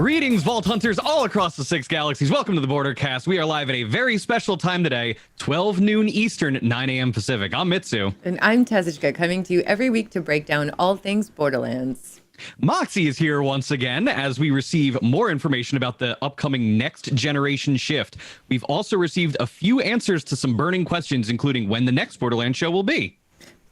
Greetings, Vault Hunters all across the 6 galaxies. Welcome to the Bordercast. We are live at a very special time today, 12 noon Eastern, 9 a.m. Pacific. I'm Mitsu. And I'm Tezushka, coming to you every week to break down all things Borderlands. Moxie is here once again as we receive more information about the upcoming next generation shift. We've also received a few answers to some burning questions, including when the next Borderlands show will be.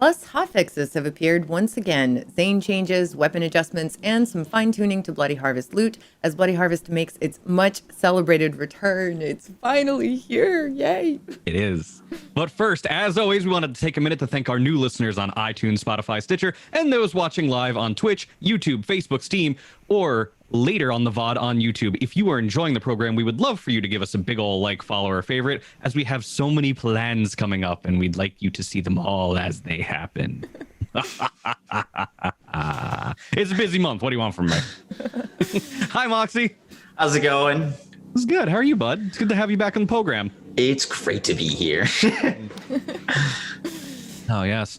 Plus, hotfixes have appeared once again. Zane changes, weapon adjustments, and some fine-tuning to Bloody Harvest loot as Bloody Harvest makes its much-celebrated return. It's finally here. Yay! It is. But first, as always, we wanted to take a minute to thank our new listeners on iTunes, Spotify, Stitcher, and those watching live on Twitch, YouTube, Facebook, Steam, or later on the VOD on YouTube. If you are enjoying the program, we would love for you to give us a big ol' like, follow, or favorite, as we have so many plans coming up, and we'd like you to see them all as they happen. It's a busy month. What do you want from me? Hi, Moxie. How's it going? It's good. How are you, bud? It's good to have you back on the program. It's great to be here. Oh, yes.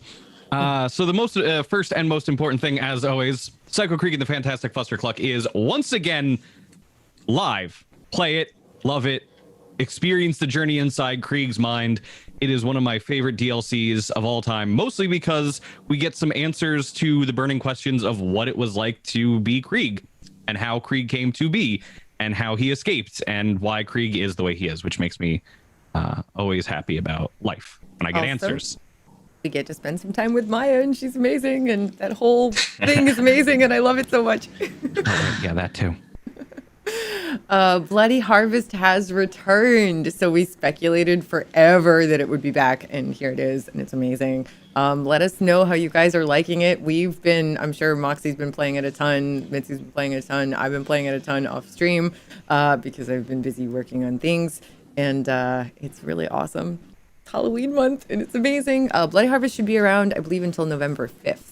So the most first and most important thing, as always, Psycho Krieg and the Fantastic Fustercluck is once again live. Play it, love it, experience the journey inside Krieg's mind. It is one of my favorite DLCs of all time, mostly because we get some answers to the burning questions of what it was like to be Krieg and how Krieg came to be and how he escaped and why Krieg is the way he is, which makes me always happy about life when I get answers. We get to spend some time with Maya, and she's amazing, and that whole thing is amazing, and I love it so much. Oh, yeah, that too. Bloody Harvest has returned, so we speculated forever that it would be back, and here it is, and it's amazing. Let us know how you guys are liking it. I'm sure Moxie's been playing it a ton, Mitzi's been playing it a ton, I've been playing it a ton off stream because I've been busy working on things, and it's really awesome. Halloween month, and it's amazing. Bloody Harvest should be around, I believe, until November 5th,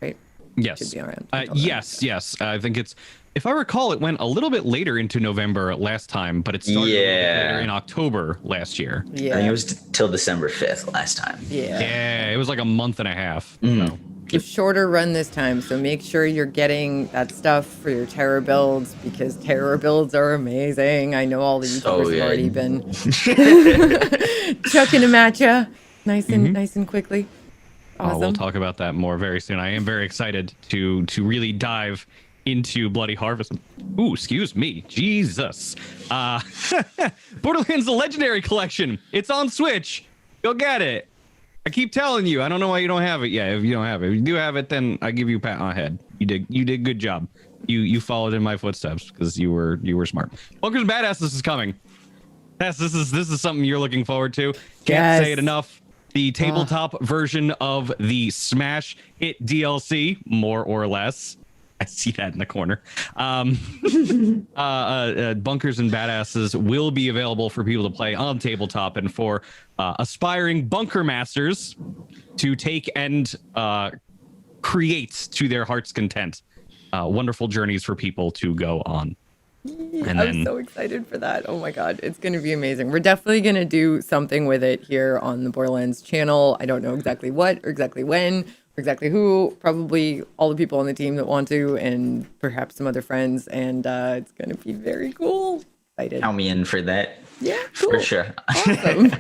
right? Yes. Should be around. Yes. I think it's, if I recall, it went a little bit later into November last time, but it started a little bit later in October last year. Yeah. I think it was till December 5th last time. Yeah, it was like a month and a half. Mm. So. It's a shorter run this time, so make sure you're getting that stuff for your terror builds, because terror builds are amazing. I know all the YouTubers have already been chucking them at you nice and quickly. Awesome. We'll talk about that more very soon. I am very excited to really dive into Bloody Harvest. Ooh, excuse me. Jesus. Borderlands The Legendary Collection. It's on Switch. Go get it. I keep telling you, I don't know why you don't have it yet. If you don't have it, if you do have it, then I give you a pat on the head. You did good job. You followed in my footsteps because you were smart. Bunkers and Badasses is coming. Yes, this is something you're looking forward to. Can't say it enough. The tabletop version of the Smash Hit DLC, more or less. I see that in the corner. Bunkers and Badasses will be available for people to play on tabletop and for aspiring bunker masters to take and create to their heart's content. Wonderful journeys for people to go on. I'm so excited for that. Oh my god, it's going to be amazing. We're definitely going to do something with it here on the Borderlands channel. I don't know exactly what or exactly when. Exactly who, probably all the people on the team that want to, and perhaps some other friends, and it's going to be very cool. Excited. Count me in for that. Yeah, cool. For sure. Awesome.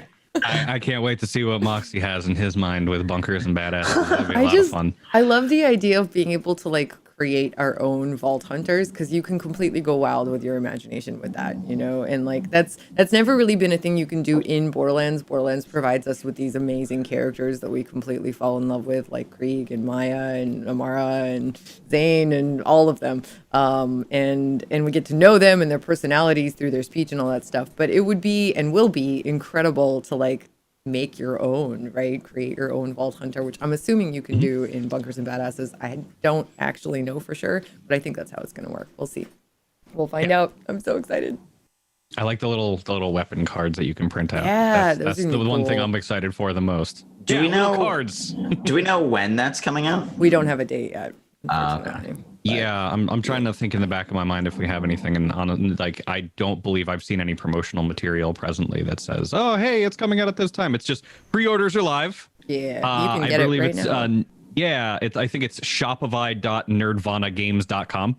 I can't wait to see what Moxie has in his mind with Bunkers and Badasses. That'll be a lot of fun. I love the idea of being able to create our own Vault Hunters, because you can completely go wild with your imagination with that, and that's never really been a thing you can do in Borderlands. Borderlands provides us with these amazing characters that we completely fall in love with, like Krieg and Maya and Amara and Zane and all of them, and we get to know them and their personalities through their speech and all that stuff. But it would be and will be incredible to make your own, right? Create your own Vault Hunter, which I'm assuming you can do in Bunkers and Badasses. I don't actually know for sure, but I think that's how it's going to work. We'll see. We'll find out. I'm so excited. I like the little weapon cards that you can print out. Yeah, that's the one thing I'm excited for the most. Do we know cards? Do we know when that's coming out? We don't have a date yet. Okay. Yeah, I'm trying to think in the back of my mind if we have anything, and I don't believe I've seen any promotional material presently that says, "Oh, hey, it's coming out at this time." It's just pre-orders are live. Yeah, you can get it right now. I think it's shopify.nerdvanagames.com.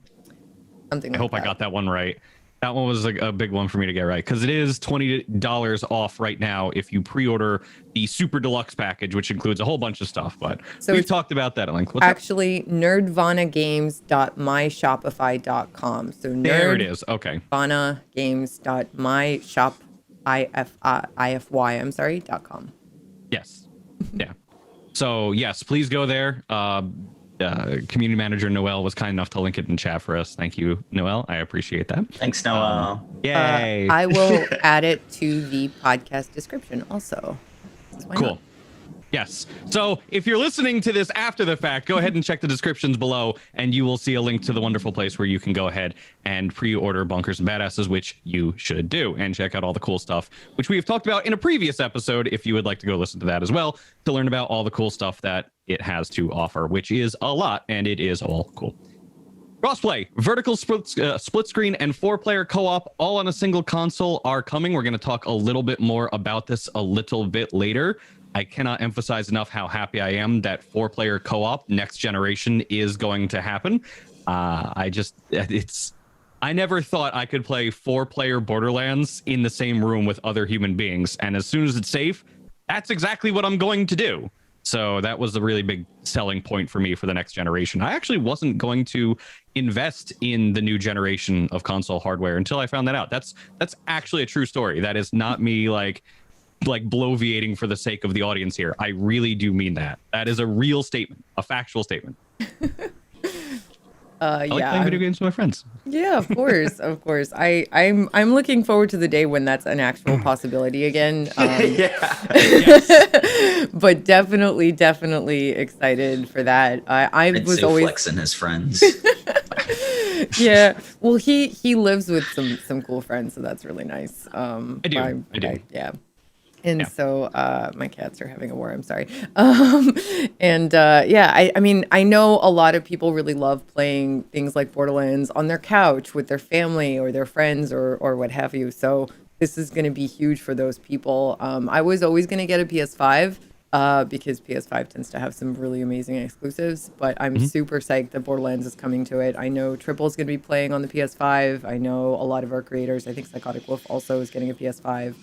Something I like hope that. I got that one right. That one was like a big one for me to get right because it is $20 off right now if you pre-order the Super Deluxe package, which includes a whole bunch of stuff. But So we've it's talked about that at length. What's up? actually nerdvanagames.myshopify.com. So There it is. Okay. nerdvanagames.myshopify.com. Yes. Yeah. So yes, please go there. Community manager Noel was kind enough to link it in chat for us. Thank you, Noel. I appreciate that. Thanks, Noel. Yay. I will add it to the podcast description also. Why Cool. not? Yes. So if you're listening to this after the fact, go ahead and check the descriptions below, and you will see a link to the wonderful place where you can go ahead and pre-order Bunkers and Badasses, which you should do, and check out all the cool stuff, which we have talked about in a previous episode, if you would like to go listen to that as well, to learn about all the cool stuff that it has to offer, which is a lot, and it is all cool. Crossplay, vertical split screen, and 4-player co-op all on a single console are coming. We're going to talk a little bit more about this a little bit later. I cannot emphasize enough how happy I am that 4-player co-op next generation is going to happen. I never thought I could play 4-player Borderlands in the same room with other human beings. And as soon as it's safe, that's exactly what I'm going to do. So that was a really big selling point for me for the next generation. I actually wasn't going to invest in the new generation of console hardware until I found that out. That's actually a true story. That is not me like bloviating for the sake of the audience here. I really do mean that. That is a real statement, a factual statement. I like playing video games with my friends. Yeah, of course, of course. I'm looking forward to the day when that's an actual possibility again. Yes. But definitely excited for that. I was always flexing his friends. Yeah. Well, he lives with some cool friends, so that's really nice. I do. Yeah. And so my cats are having a war. I'm sorry. I mean, I know a lot of people really love playing things like Borderlands on their couch with their family or their friends or what have you. So this is going to be huge for those people. I was always going to get a PS5 because PS5 tends to have some really amazing exclusives. But I'm super psyched that Borderlands is coming to it. I know Triple's going to be playing on the PS5. I know a lot of our creators. I think Psychotic Wolf also is getting a PS5.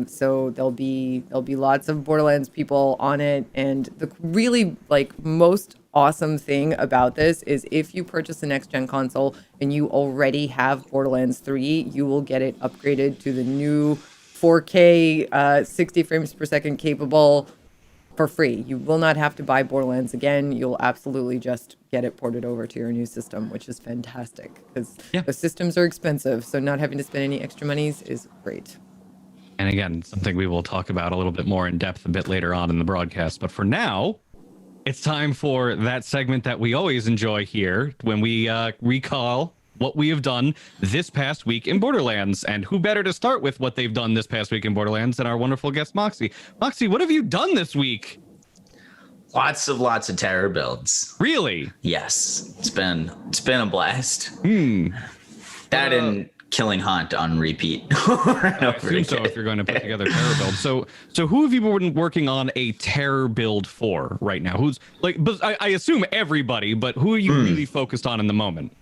So there'll be lots of Borderlands people on it, and the really most awesome thing about this is if you purchase a next gen console and you already have Borderlands 3, you will get it upgraded to the new 4K 60 frames per second capable for free. You will not have to buy Borderlands again. You'll absolutely just get it ported over to your new system, which is fantastic because the systems are expensive, so not having to spend any extra monies is great. And again, something we will talk about a little bit more in depth a bit later on in the broadcast. But for now, it's time for that segment that we always enjoy here when we recall what we have done this past week in Borderlands. And who better to start with what they've done this past week in Borderlands than our wonderful guest, Moxie. Moxie, what have you done this week? Lots of terror builds. Really? Yes. It's been a blast. That and Killing Haunt on repeat. I assume so if you're going to put together terror build. So who have you been working on a terror build for right now? Who's but I assume everybody, but who are you really focused on in the moment?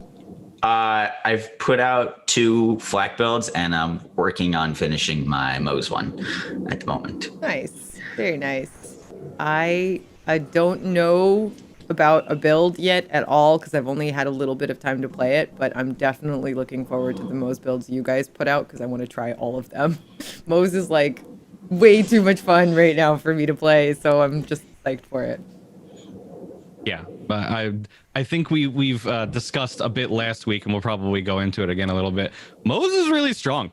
I've put out 2 flak builds and I'm working on finishing my Moe's one at the moment. Nice. Very nice. I don't know about a build yet at all because I've only had a little bit of time to play it, but I'm definitely looking forward to the Moe's builds you guys put out because I want to try all of them. Moe's is way too much fun right now for me to play, so I'm just psyched for it. Yeah, I think we've discussed a bit last week, and we'll probably go into it again a little bit. Moe's is really strong.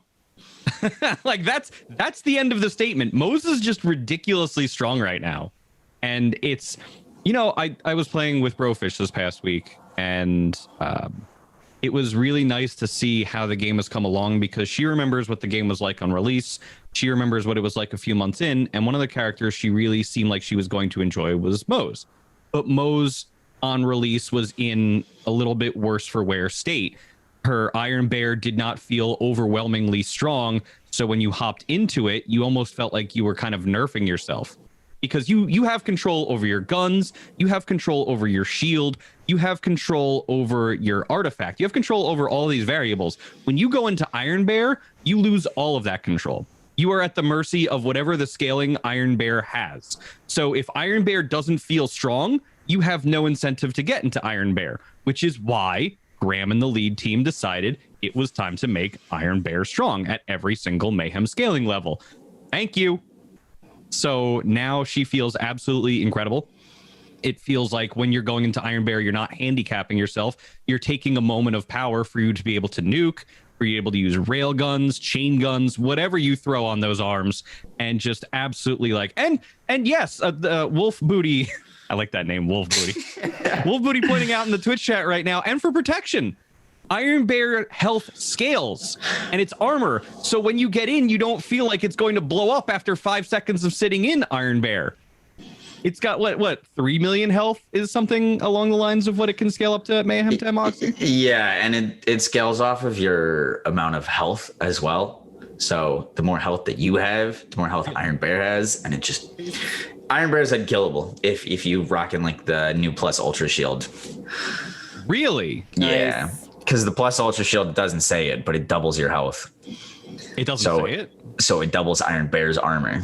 That's the end of the statement. Moe's is just ridiculously strong right now, and it's. I was playing with Brofish this past week, and it was really nice to see how the game has come along because she remembers what the game was like on release. She remembers what it was like a few months in, and one of the characters she really seemed like she was going to enjoy was Moe's. But Moe's on release was in a little bit worse for wear state. Her Iron Bear did not feel overwhelmingly strong, so when you hopped into it, you almost felt like you were kind of nerfing yourself. because you have control over your guns, you have control over your shield, you have control over your artifact, you have control over all these variables. When you go into Iron Bear, you lose all of that control. You are at the mercy of whatever the scaling Iron Bear has. So if Iron Bear doesn't feel strong, you have no incentive to get into Iron Bear, which is why Graham and the lead team decided it was time to make Iron Bear strong at every single Mayhem scaling level. Thank you. So now she feels absolutely incredible. It feels like when you're going into Iron Bear, you're not handicapping yourself. You're taking a moment of power for you to be able to nuke, for you able to use rail guns, chain guns, whatever you throw on those arms, and just absolutely like, and yes, the Wolf Booty. I like that name, Wolf Booty. Wolf Booty pointing out in the Twitch chat right now, and for protection. Iron Bear health scales and its armor. So when you get in, you don't feel like it's going to blow up after 5 seconds of sitting in Iron Bear. It's got what 3 million health is something along the lines of what it can scale up to at Mayhem 10 Moxie. Yeah, and it scales off of your amount of health as well. So the more health that you have, the more health Iron Bear has, and it just Iron Bear is unkillable if you rock in like the new Plus Ultra Shield. Really? Yeah. Nice. Because the Plus Ultra Shield doesn't say it, but it doubles your health. It doesn't say it. So it doubles Iron Bear's armor.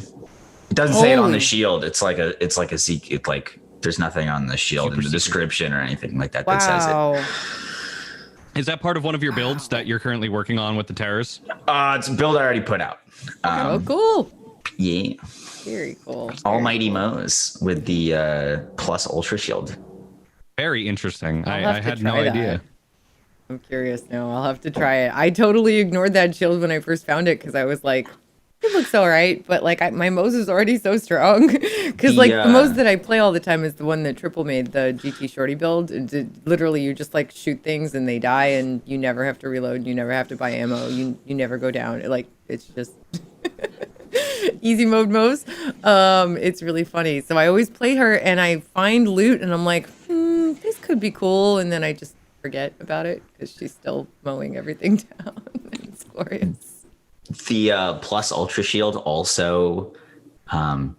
It doesn't say it on the Holy. shield. It's like a secret. Like there's nothing on the shield in the description or anything like that that says it. Wow. Is that part of one of your builds that you're currently working on with the terrors? It's a build I already put out. Oh, cool. Yeah. Very cool. Almighty Moe's with the Plus Ultra Shield. Very interesting. I'll I have to had no try that. idea. I'm curious now. I'll have to try it. I totally ignored that shield when I first found it because I was like, it looks all right, but like my Moe's is already so strong. Because like the Moe's that I play all the time is the one that Triple made, the GT Shorty build. Literally, you just like shoot things and they die, and you never have to reload. You never have to buy ammo. You never go down. It's just easy mode Moe's. It's really funny. So I always play her, and I find loot, and I'm like, this could be cool, and then I just forget about it because she's still mowing everything down. It's glorious. The Plus Ultra Shield also, when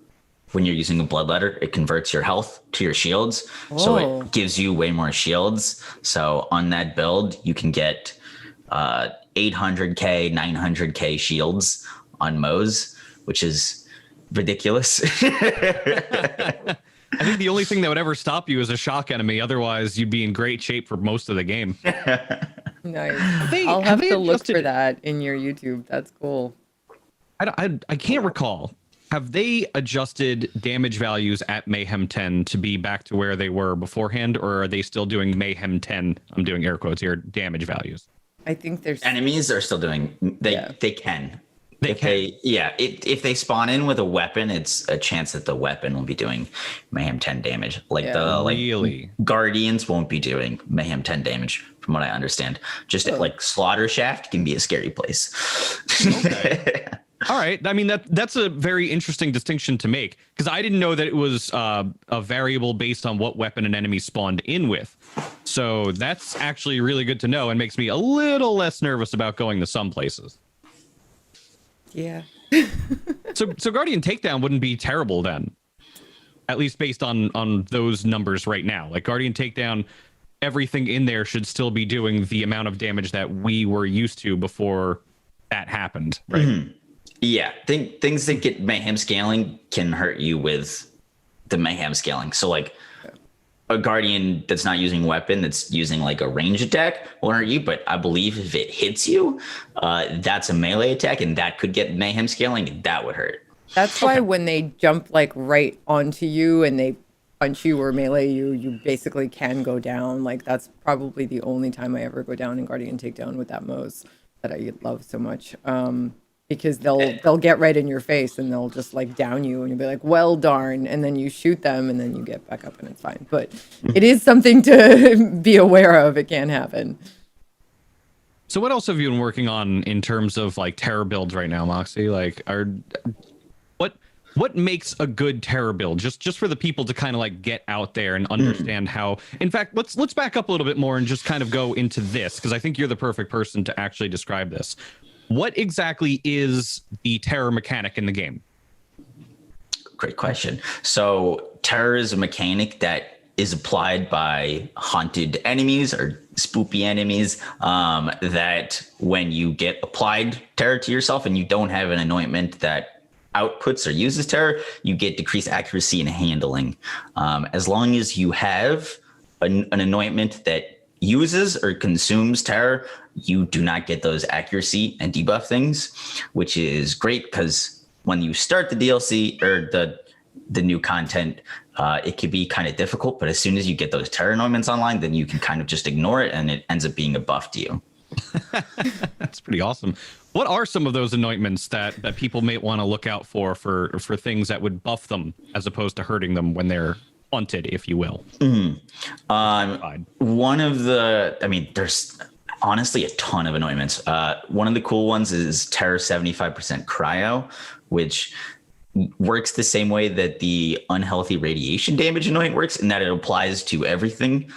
you're using a Bloodletter, it converts your health to your shields. So it gives you way more shields. So on that build, you can get 800k, 900k shields on Moe's, which is ridiculous. I think the only thing that would ever stop you is a shock enemy. Otherwise, you'd be in great shape for most of the game. Nice. They- I'll have have they to look adjusted- for that in your YouTube. That's cool. I can't recall. Have they adjusted damage values at Mayhem 10 to be back to where they were beforehand, or are they still doing Mayhem 10? I'm doing air quotes here. Damage values. I think there's Enemies are still doing. They can. If they spawn in with a weapon, it's a chance that the weapon will be doing Mayhem 10 damage. Really? Guardians won't be doing Mayhem 10 damage, from what I understand. Just like Slaughter Shaft can be a scary place. Okay. All right. I mean, that's a very interesting distinction to make, because I didn't know that it was a variable based on what weapon an enemy spawned in with. So that's actually really good to know and makes me a little less nervous about going to some places. yeah. So Guardian Takedown wouldn't be terrible then, at least based on those numbers right now. Like Guardian Takedown, everything in there should still be doing the amount of damage that we were used to before that happened, right? Mm-hmm. Yeah, things that get Mayhem scaling can hurt you with the Mayhem scaling. So like a Guardian that's not using weapon, that's using like a range attack will hurt you. But I believe if it hits you, that's a melee attack, and that could get Mayhem scaling, and that would hurt. That's why when they jump like right onto you and they punch you or melee you, you basically can go down. Like that's probably the only time I ever go down in Guardian Takedown with that Moe's that I love so much. Because they'll get right in your face and they'll just like down you and you'll be like, well, darn. And then you shoot them and then you get back up and it's fine. But it is something to be aware of. It can happen. So what else have you been working on in terms of like terror builds right now, Moxie? Like what makes a good terror build? Just for the people to kind of like get out there and understand how. In fact, let's back up a little bit more and just kind of go into this, because I think you're the perfect person to actually describe this. What exactly is the terror mechanic in the game? Great question. So terror is a mechanic that is applied by haunted enemies or spoopy enemies, that when you get applied terror to yourself and you don't have an anointment that outputs or uses terror, you get decreased accuracy and handling. As long as you have an anointment that uses or consumes terror, you do not get those accuracy and debuff things, which is great because when you start the DLC or the new content, it can be kind of difficult, but as soon as you get those terror anointments online, then you can kind of just ignore it and it ends up being a buff to you. That's pretty awesome. What are some of those anointments that people may want to look out for things that would buff them as opposed to hurting them when they're haunted, if you will? One of there's honestly a ton of anointments. One of the cool ones is Terror 75% Cryo, which works the same way that the unhealthy radiation damage anoint works, in that it applies to everything.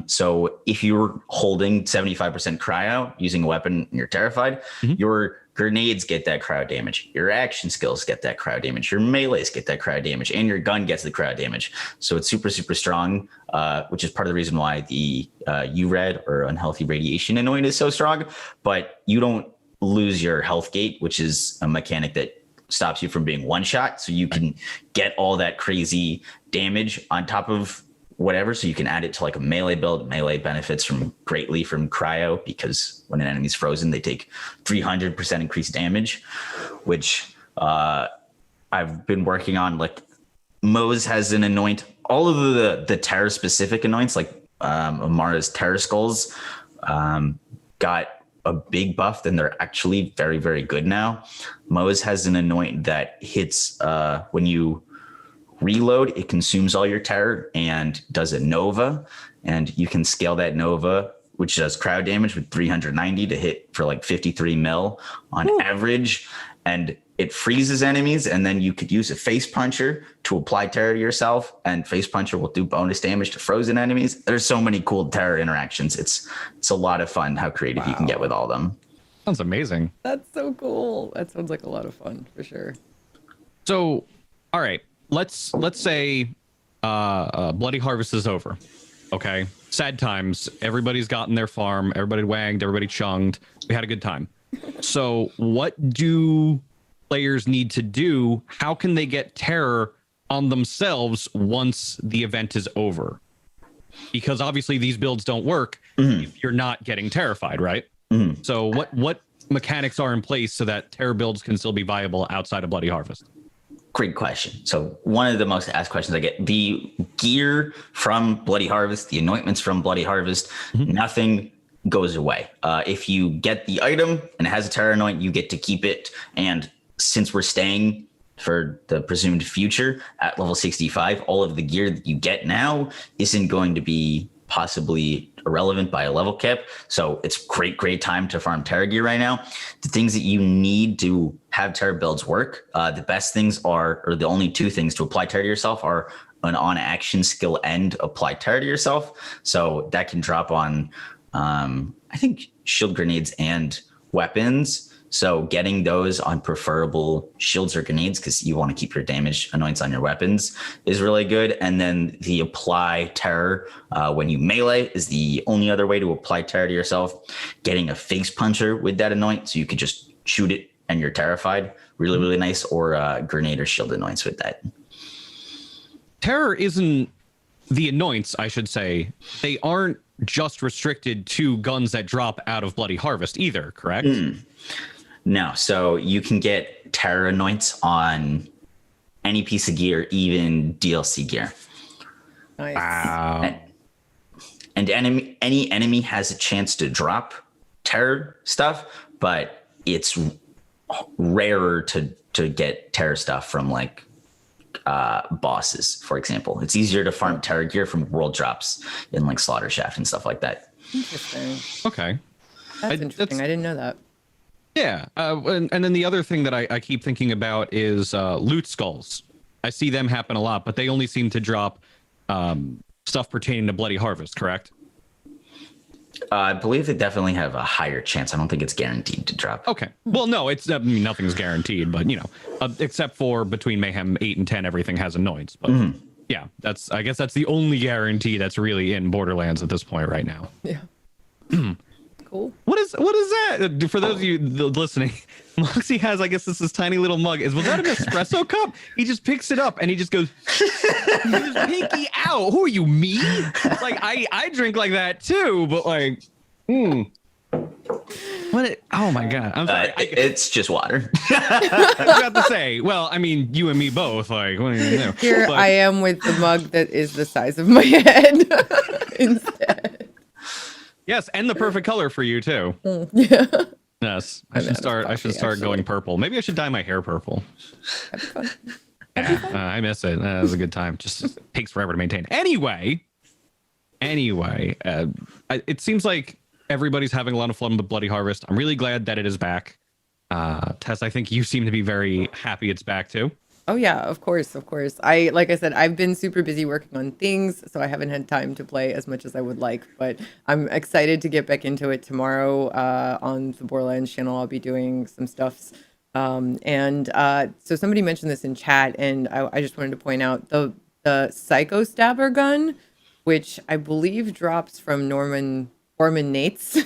So if you're holding 75% cryo using a weapon and you're terrified, your grenades get that cryo damage, your action skills get that cryo damage, your melees get that cryo damage, and your gun gets the cryo damage. So it's super, super strong, which is part of the reason why the URED or unhealthy radiation anoint is so strong. But you don't lose your health gate, which is a mechanic that stops you from being one shot. So you can get all that crazy damage on top of whatever, so you can add it to like a melee build. Melee benefits greatly from cryo because when an enemy's frozen, they take 300% increased damage, which I've been working on. Like Moze has an anoint. All of the terror specific anoints, like Amara's Terror Skulls, got a big buff. Then they're actually very, very good now. Moze has an anoint that hits when you reload, it consumes all your terror and does a nova, and you can scale that nova, which does crowd damage, with 390 to hit for like 53 mil on average, and it freezes enemies. And then you could use a face puncher to apply terror to yourself, and face puncher will do bonus damage to frozen enemies. There's so many cool terror interactions. It's a lot of fun how creative you can get with all of them. Sounds amazing. That's so cool. That sounds like a lot of fun for sure. So, all right. Let's say Bloody Harvest is over. Okay. Sad times. Everybody's gotten their farm. Everybody wanged. Everybody chunged. We had a good time. So what do players need to do? How can they get terror on themselves once the event is over? Because obviously these builds don't work if you're not getting terrified, right? So what mechanics are in place so that terror builds can still be viable outside of Bloody Harvest? Great question. So one of the most asked questions I get, the gear from Bloody Harvest, the anointments from Bloody Harvest, nothing goes away. If you get the item and it has a terror anoint, you get to keep it. And since we're staying for the presumed future at level 65, all of the gear that you get now isn't going to be possibly irrelevant by a level cap. So it's great time to farm terror gear right now. The things that you need to have terror builds work, the best things are, or the only two things to apply terror to yourself are an on action skill and apply terror to yourself. So that can drop on, I think, shield grenades and weapons. So getting those on preferable shields or grenades, because you want to keep your damage anoints on your weapons, is really good. And then the apply terror when you melee is the only other way to apply terror to yourself. Getting a face puncher with that anoint, so you could just shoot it and you're terrified, really, really nice. Or grenade or shield anoints with that. Terror isn't the anoints, I should say. They aren't just restricted to guns that drop out of Bloody Harvest either, correct? No, so you can get terror anoints on any piece of gear, even DLC gear. Nice. Wow. And any enemy has a chance to drop terror stuff, but it's rarer to get terror stuff from like bosses, for example. It's easier to farm terror gear from world drops in like Slaughter Shaft and stuff like that. Interesting. Okay. That's interesting. I didn't know that. Yeah, and then the other thing that I keep thinking about is loot skulls. I see them happen a lot, but they only seem to drop stuff pertaining to Bloody Harvest, correct? I believe they definitely have a higher chance. I don't think it's guaranteed to drop. Okay. Well, no, it's I mean, nothing's guaranteed, but except for between Mayhem 8 and 10, everything has annoyance. But yeah, I guess that's the only guarantee that's really in Borderlands at this point right now. Yeah. Cool. What is that? For those of you listening, Moxie has, I guess, this tiny little mug. Was that an espresso cup? He just picks it up and he just goes, pinky out. Who are you, me? Like I drink like that too, but like, oh my god! I'm sorry. It's just water. I was about to say, well, I mean, you and me both. Like, Here I am with the mug that is the size of my head instead. Yes, and the perfect color for you too. Yeah. Yes, I should start going purple. Maybe I should dye my hair purple. I miss it. That was a good time. Just takes forever to maintain. Anyway, it seems like everybody's having a lot of fun with Bloody Harvest. I'm really glad that it is back. Tess, I think you seem to be very happy it's back too. Oh yeah, of course. Like I said, I've been super busy working on things, so I haven't had time to play as much as I would like, but I'm excited to get back into it tomorrow. On the Borderlands channel, I'll be doing some stuffs. So somebody mentioned this in chat, and I just wanted to point out the Psycho Stabber gun, which I believe drops from Borman Nates.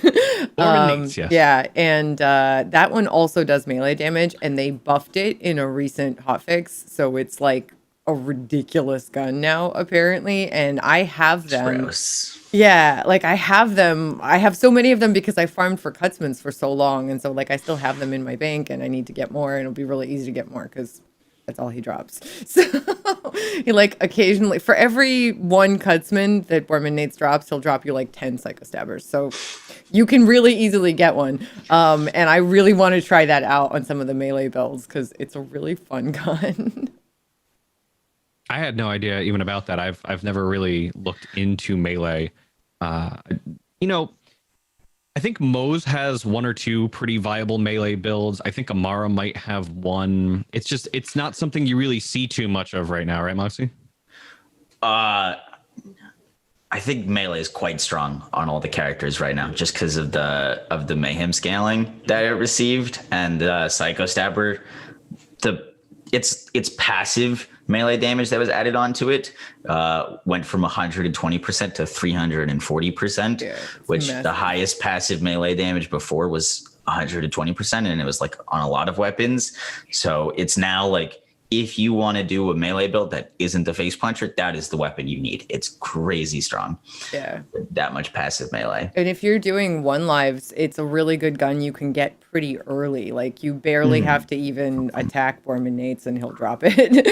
Nates, yes. Yeah, and that one also does melee damage, and they buffed it in a recent hotfix, so it's like a ridiculous gun now, apparently. And I have them. Gross. Yeah, like I have them. I have so many of them because I farmed for Cutsmans for so long, and so like I still have them in my bank, and I need to get more, and it'll be really easy to get more because that's all he drops. So he like occasionally, for every one Cutsman that Borman Nates drops, he'll drop you like 10 Psycho Stabbers. So you can really easily get one. And I really want to try that out on some of the melee builds because it's a really fun gun. I had no idea even about that. I've never really looked into melee. I think Moze has one or two pretty viable melee builds. I think Amara might have one. It's not something you really see too much of right now, right, Moxie? I think melee is quite strong on all the characters right now, just because of the mayhem scaling that it received, and Psycho Stabber. Its passive melee damage that was added onto it went from 120% to 340%, which massive. The highest passive melee damage before was 120%, and it was like on a lot of weapons. So it's now like, if you want to do a melee build that isn't the face puncher, that is the weapon you need. It's crazy strong. Yeah. That much passive melee. And if you're doing one lives, it's a really good gun you can get pretty early. Like you barely have to even attack Borman Nates and he'll drop it.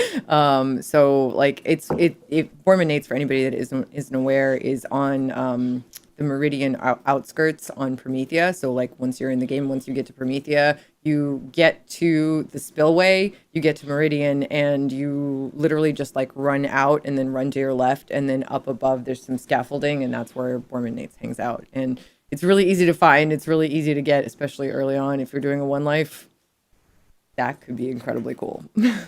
So like if Borman Nates, for anybody that isn't aware, is on the Meridian outskirts on Promethea. So like once you're in the game, once you get to Promethea, you get to the spillway, you get to Meridian, and you literally just like run out and then run to your left, and then up above there's some scaffolding, and that's where Borman Nates hangs out. And it's really easy to find, it's really easy to get, especially early on. If you're doing a one life, that could be incredibly cool. Yeah.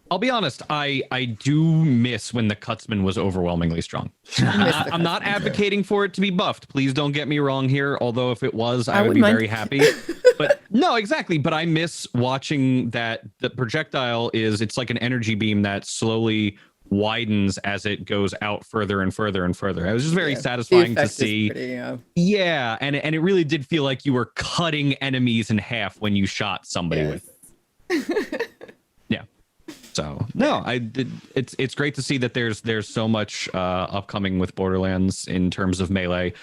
I'll be honest, I do miss when the Cutsman was overwhelmingly strong. I'm not advocating for it to be buffed. Please don't get me wrong here. Although if it was, I would be very happy. But no, exactly. But I miss watching that the projectile it's like an energy beam that slowly widens as it goes out further and further and further. It was just very satisfying to see. Yeah, and it really did feel like you were cutting enemies in half when you shot somebody with it. Yeah. So no, it's great to see that there's so much upcoming with Borderlands in terms of melee.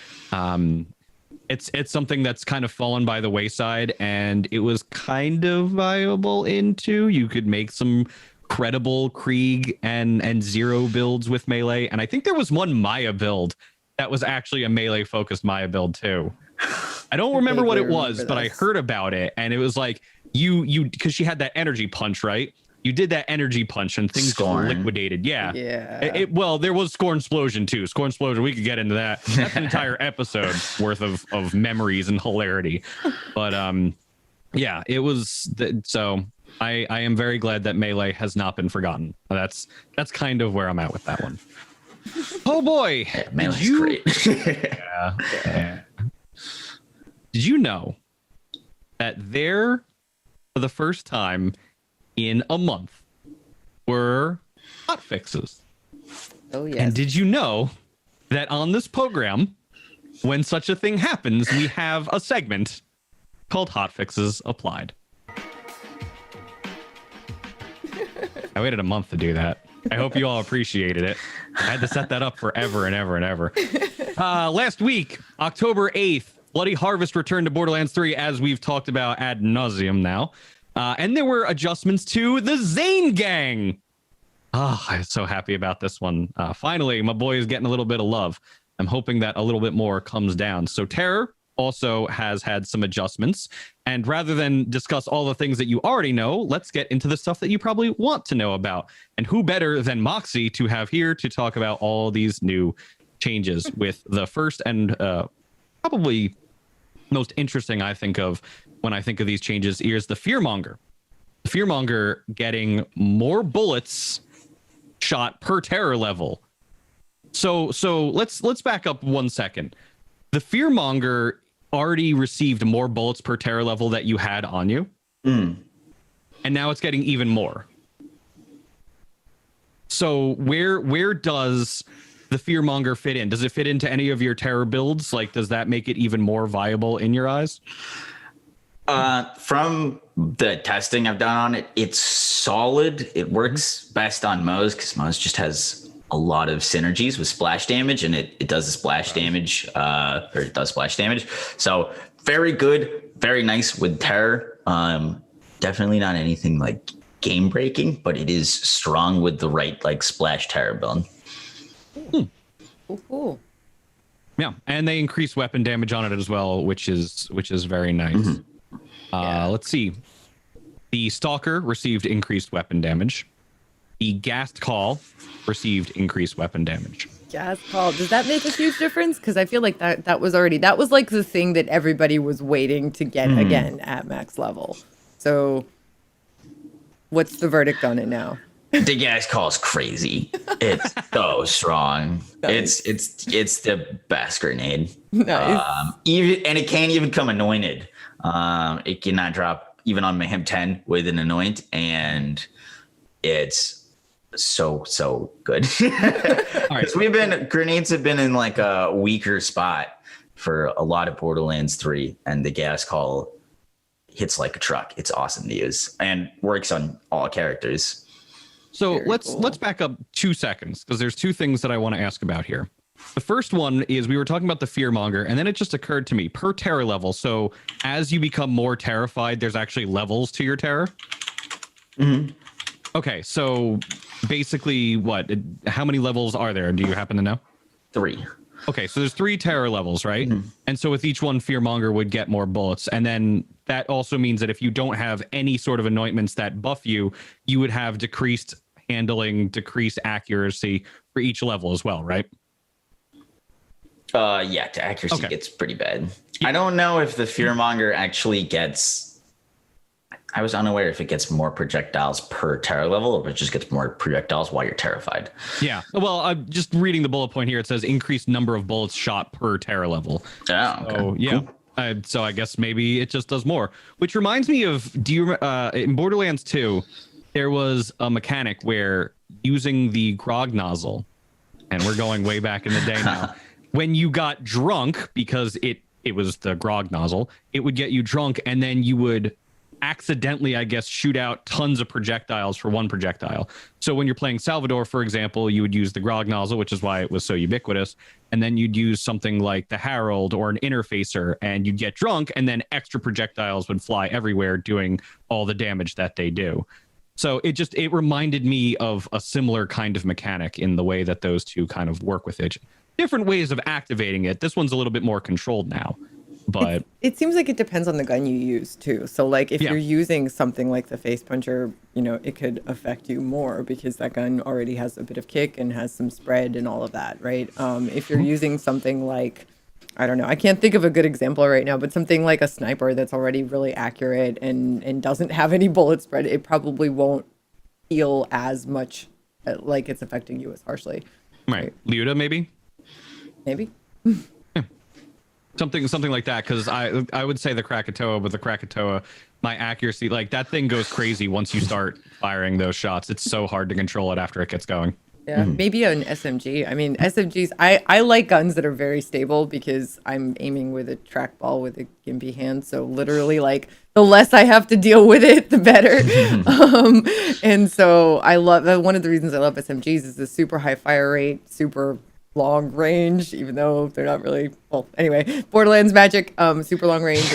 It's something that's kind of fallen by the wayside, and it was kind of viable into. You could make some credible Krieg and Zero builds with melee, and I think there was one Maya build that was actually a melee focused Maya build too. I don't remember what it was, but I heard about it, and it was like you because she had that energy punch, right? You did that energy punch and things liquidated. Yeah. Yeah. Well, there was Scorn Explosion too. Scorn Explosion, we could get into that. That's an entire episode worth of memories and hilarity. But yeah, it was so I am very glad that melee has not been forgotten. That's kind of where I'm at with that one. Oh boy. Yeah, melee's great. Yeah. Did you know that there, for the first time in a month, were hot fixes? Oh yes. And did you know that on this program, when such a thing happens, we have a segment called Hot Fixes Applied? I waited a month to do that. I hope you all appreciated it. I had to set that up forever and ever and ever. Last week, October 8th, Bloody Harvest returned to Borderlands 3, as we've talked about ad nauseum now. And there were adjustments to the Zane Gang. Oh, I'm so happy about this one. Finally, my boy is getting a little bit of love. I'm hoping that a little bit more comes down. So Terror also has had some adjustments. And rather than discuss all the things that you already know, let's get into the stuff that you probably want to know about. And who better than Moxie to have here to talk about all these new changes with the first and probably most interesting I think of when I think of these changes is the Fearmonger. The Fearmonger getting more bullets shot per terror level. So let's back up 1 second. The Fearmonger already received more bullets per terror level that you had on you. And now it's getting even more. So where does the Fearmonger fit in? Does it fit into any of your terror builds? Like, does that make it even more viable in your eyes? From the testing I've done on it, it's solid. It works best on Moze because Moze just has a lot of synergies with splash damage, and it does the splash damage, or it does splash damage. So very good, very nice with Terror. Definitely not anything like game breaking, but it is strong with the right like splash Terror build. Cool. Yeah, and they increase weapon damage on it as well, which is very nice. Let's see. The Stalker received increased weapon damage. The Ghast Call received increased weapon damage. Ghast Call. Does that make a huge difference? Because I feel like that was like the thing that everybody was waiting to get again at max level. So what's the verdict on it now? The Ghast Call is crazy. It's so strong. Nice. It's the best grenade. Nice. And it can't even come anointed. It cannot drop even on Mayhem 10 with an anoint, and it's so good. All right. Grenades have been in like a weaker spot for a lot of Borderlands 3, and the Ghast Call hits like a truck. It's awesome to use and works on all characters. So let's back up 2 seconds, because there's two things that I want to ask about here. The first one is we were talking about the Fearmonger, and then it just occurred to me per terror level. So as you become more terrified, there's actually levels to your terror. Okay, so basically how many levels are there? Do you happen to know? 3. Okay, so there's 3 terror levels, right? And so with each one, Fearmonger would get more bullets. And then that also means that if you don't have any sort of anointments that buff you, you would have decreased handling, decreased accuracy for each level as well, right? Yeah, the accuracy gets pretty bad. I don't know if the Fearmonger actually gets... I was unaware if it gets more projectiles per terror level, or if it just gets more projectiles while you're terrified. Yeah. Well, I'm just reading the bullet point here. It says increased number of bullets shot per terror level. Oh, okay. So, yeah. Cool. So I guess maybe it just does more. Which reminds me of, in Borderlands 2, there was a mechanic where using the grog nozzle, and we're going way back in the day now, when you got drunk, because it was the grog nozzle, it would get you drunk, and then you would accidentally, I guess, shoot out tons of projectiles for one projectile. So when you're playing Salvador, for example, you would use the grog nozzle, which is why it was so ubiquitous. And then you'd use something like the Herald or an Interfacer, and you'd get drunk, and then extra projectiles would fly everywhere doing all the damage that they do. So it reminded me of a similar kind of mechanic in the way that those two kind of work with it. Different ways of activating it. This one's a little bit more controlled now. But it seems like it depends on the gun you use too. So like if you're using something like the Face Puncher, it could affect you more because that gun already has a bit of kick and has some spread and all of that, right? If you're using something like, I don't know, I can't think of a good example right now, but something like a sniper that's already really accurate and doesn't have any bullet spread, it probably won't feel as much like it's affecting you as harshly. Right. Leuta, maybe? Maybe. Something like that, because I would say the Krakatoa, but the Krakatoa, my accuracy, like that thing goes crazy once you start firing those shots. It's so hard to control it after it gets going. Yeah, maybe an SMG. I mean, SMGs, I like guns that are very stable because I'm aiming with a trackball with a gimpy hand. So literally, like, the less I have to deal with it, the better. And so I love, one of the reasons I love SMGs is the super high fire rate, super long range, even though they're not really, well, anyway, Borderlands magic, super long range.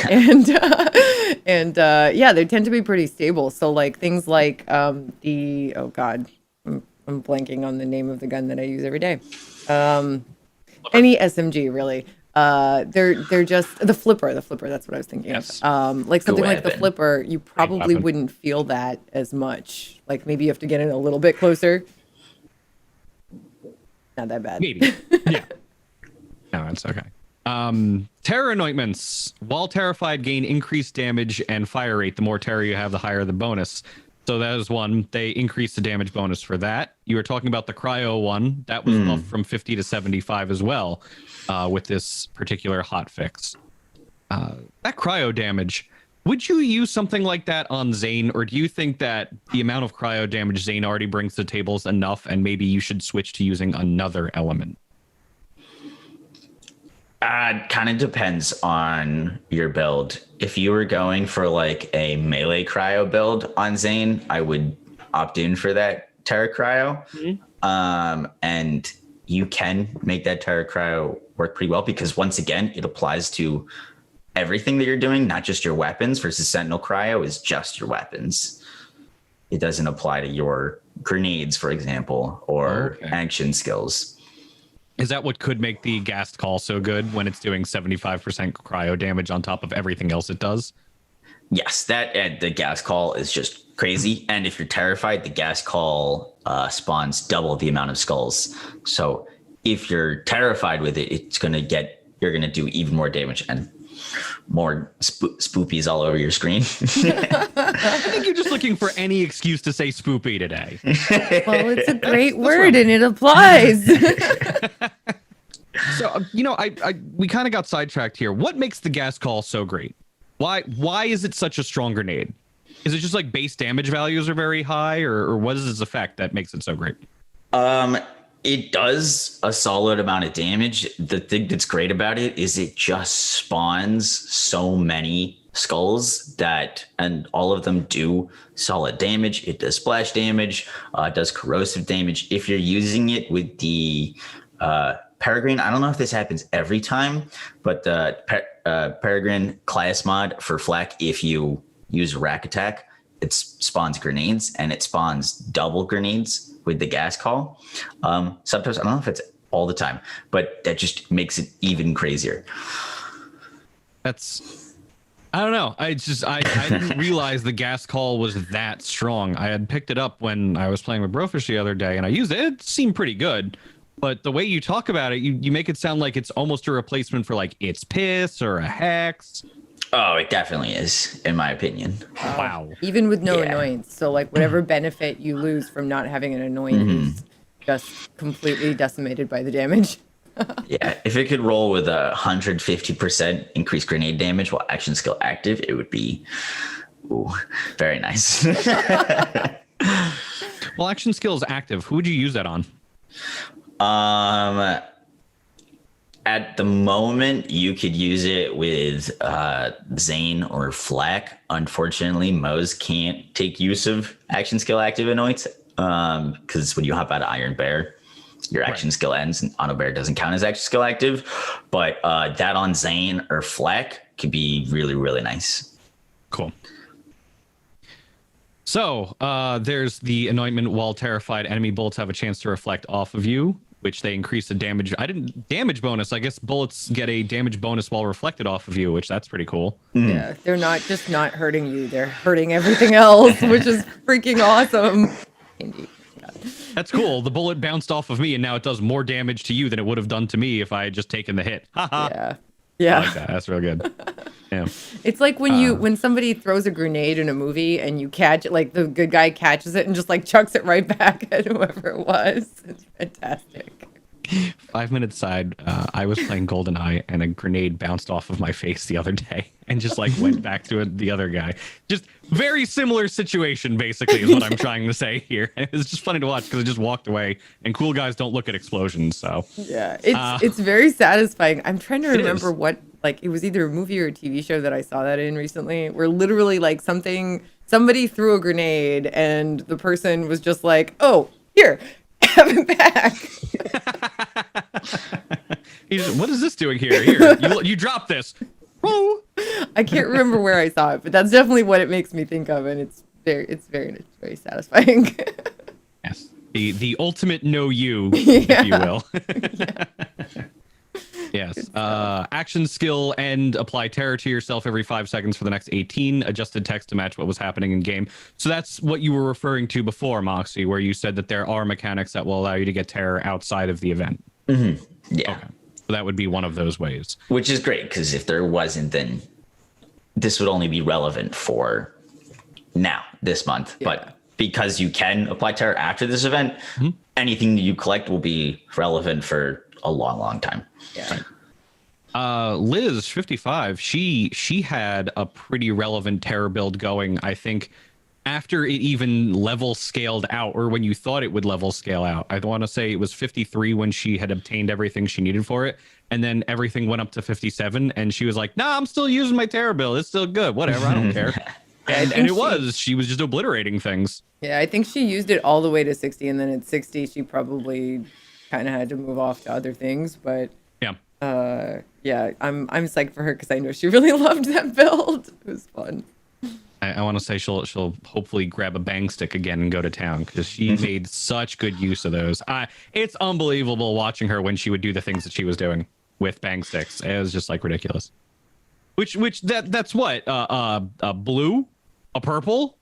And yeah, they tend to be pretty stable. So like things like oh God, I'm blanking on the name of the gun that I use every day. Any SMG really. They're just the flipper. That's what I was thinking Yes. of. Like something like the weapon. flipper, you probably weapon. wouldn't feel that as much. Like maybe you have to get in a little bit closer. Not that bad. Maybe. Yeah. No, that's okay. Terror anointments. While terrified, gain increased damage and fire rate. The more terror you have, the higher the bonus. So that is one. They increase the damage bonus for that. You were talking about the cryo one. That was buffed from 50 to 75 as well with this particular hot fix. That cryo damage. Would you use something like that on Zane, or do you think that the amount of cryo damage Zane already brings to the table is enough, and maybe you should switch to using another element? Kind of depends on your build. If you were going for like a melee cryo build on Zane, I would opt in for that Terra Cryo. And you can make that Terra Cryo work pretty well because once again, it applies to everything that you're doing, not just your weapons, versus Sentinel Cryo is just your weapons. It doesn't apply to your grenades, for example, or action skills. Is that what could make the gas call so good when it's doing 75% cryo damage on top of everything else it does? Yes, that the gas call is just crazy. And if you're terrified, the gas call spawns double the amount of skulls. So if you're terrified with it, you're going to do even more damage and more spoopies all over your screen. I think you're just looking for any excuse to say spoopy today. Well, it's a great word and it applies. So, we kind of got sidetracked here. What makes the gas call so great? Why is it such a strong grenade? Is it just like base damage values are very high, or what is its effect that makes it so great? It does a solid amount of damage. The thing that's great about it is it just spawns so many skulls and all of them do solid damage. It does splash damage, does corrosive damage. If you're using it with the Peregrine, I don't know if this happens every time, but the Peregrine class mod for flak, if you use rack attack, it spawns grenades and it spawns double grenades with the gas call. Sometimes, I don't know if it's all the time, but that just makes it even crazier. I don't know. I didn't realize the gas call was that strong. I had picked it up when I was playing with Brofish the other day and I used it. It seemed pretty good. But the way you talk about it, you make it sound like it's almost a replacement for like It's Piss or a Hex. Oh, it definitely is, in my opinion. Wow. Even with no annoyance. So like whatever benefit you lose from not having an annoyance is just completely decimated by the damage. Yeah, if it could roll with 150% increased grenade damage while action skill active, it would be very nice. Well, action skill is active. Who would you use that on? At the moment, you could use it with Zane or Flak. Unfortunately, Moze can't take use of action skill active anoints because when you hop out of Iron Bear, your action skill ends and Auto Bear doesn't count as action skill active. But that on Zane or Flak could be really, really nice. Cool. So there's the anointment while terrified. Enemy bullets have a chance to reflect off of you, which they increase the damage. Damage bonus. I guess bullets get a damage bonus while reflected off of you, which that's pretty cool. Yeah, they're not hurting you. They're hurting everything else, which is freaking awesome. Indeed. That's cool. The bullet bounced off of me, and now it does more damage to you than it would have done to me if I had just taken the hit. Yeah. I like that. That's real good. Yeah. It's like when somebody throws a grenade in a movie and you catch it, like the good guy catches it and just like chucks it right back at whoever it was. It's fantastic. 5 minute side. I was playing GoldenEye and a grenade bounced off of my face the other day and just like went back to the other guy. Just very similar situation, basically, is what I'm trying to say here. And it was just funny to watch because I just walked away, and cool guys don't look at explosions. So yeah, it's very satisfying. I'm trying to remember is. what, like, it was either a movie or a TV show that I saw that in recently, where literally like somebody threw a grenade and the person was just like, "Oh, here, have it back." What is this doing here? Here, you drop this. Whoa. I can't remember where I saw it, but that's definitely what it makes me think of, and it's very satisfying. Yes, the ultimate no you, if you will. Yes. Action skill and apply terror to yourself every 5 seconds for the next 18. Adjusted text to match what was happening in game. So that's what you were referring to before, Moxie, where you said that there are mechanics that will allow you to get terror outside of the event. Mm-hmm. Yeah. Okay. So that would be one of those ways. Which is great, because if there wasn't, then this would only be relevant for now, this month. Yeah. But because you can apply terror after this event, anything that you collect will be relevant for a long, long time. Yeah. Liz 55, she had a pretty relevant terror build going, I think, after it even level scaled out, or when you thought it would level scale out. I want to say it was 53 when she had obtained everything she needed for it, and then everything went up to 57, and she was like, nah, I'm still using my terror build, it's still good, whatever, I don't care. And she was just obliterating things. Yeah, I think she used it all the way to 60, and then at 60 she probably kind of had to move off to other things, but yeah, I'm psyched for her because I know she really loved that build. It was fun. I want to say she'll hopefully grab a bang stick again and go to town, because she made such good use of those. It's unbelievable watching her when she would do the things that she was doing with bang sticks. It was just like ridiculous. That's what a blue, a purple.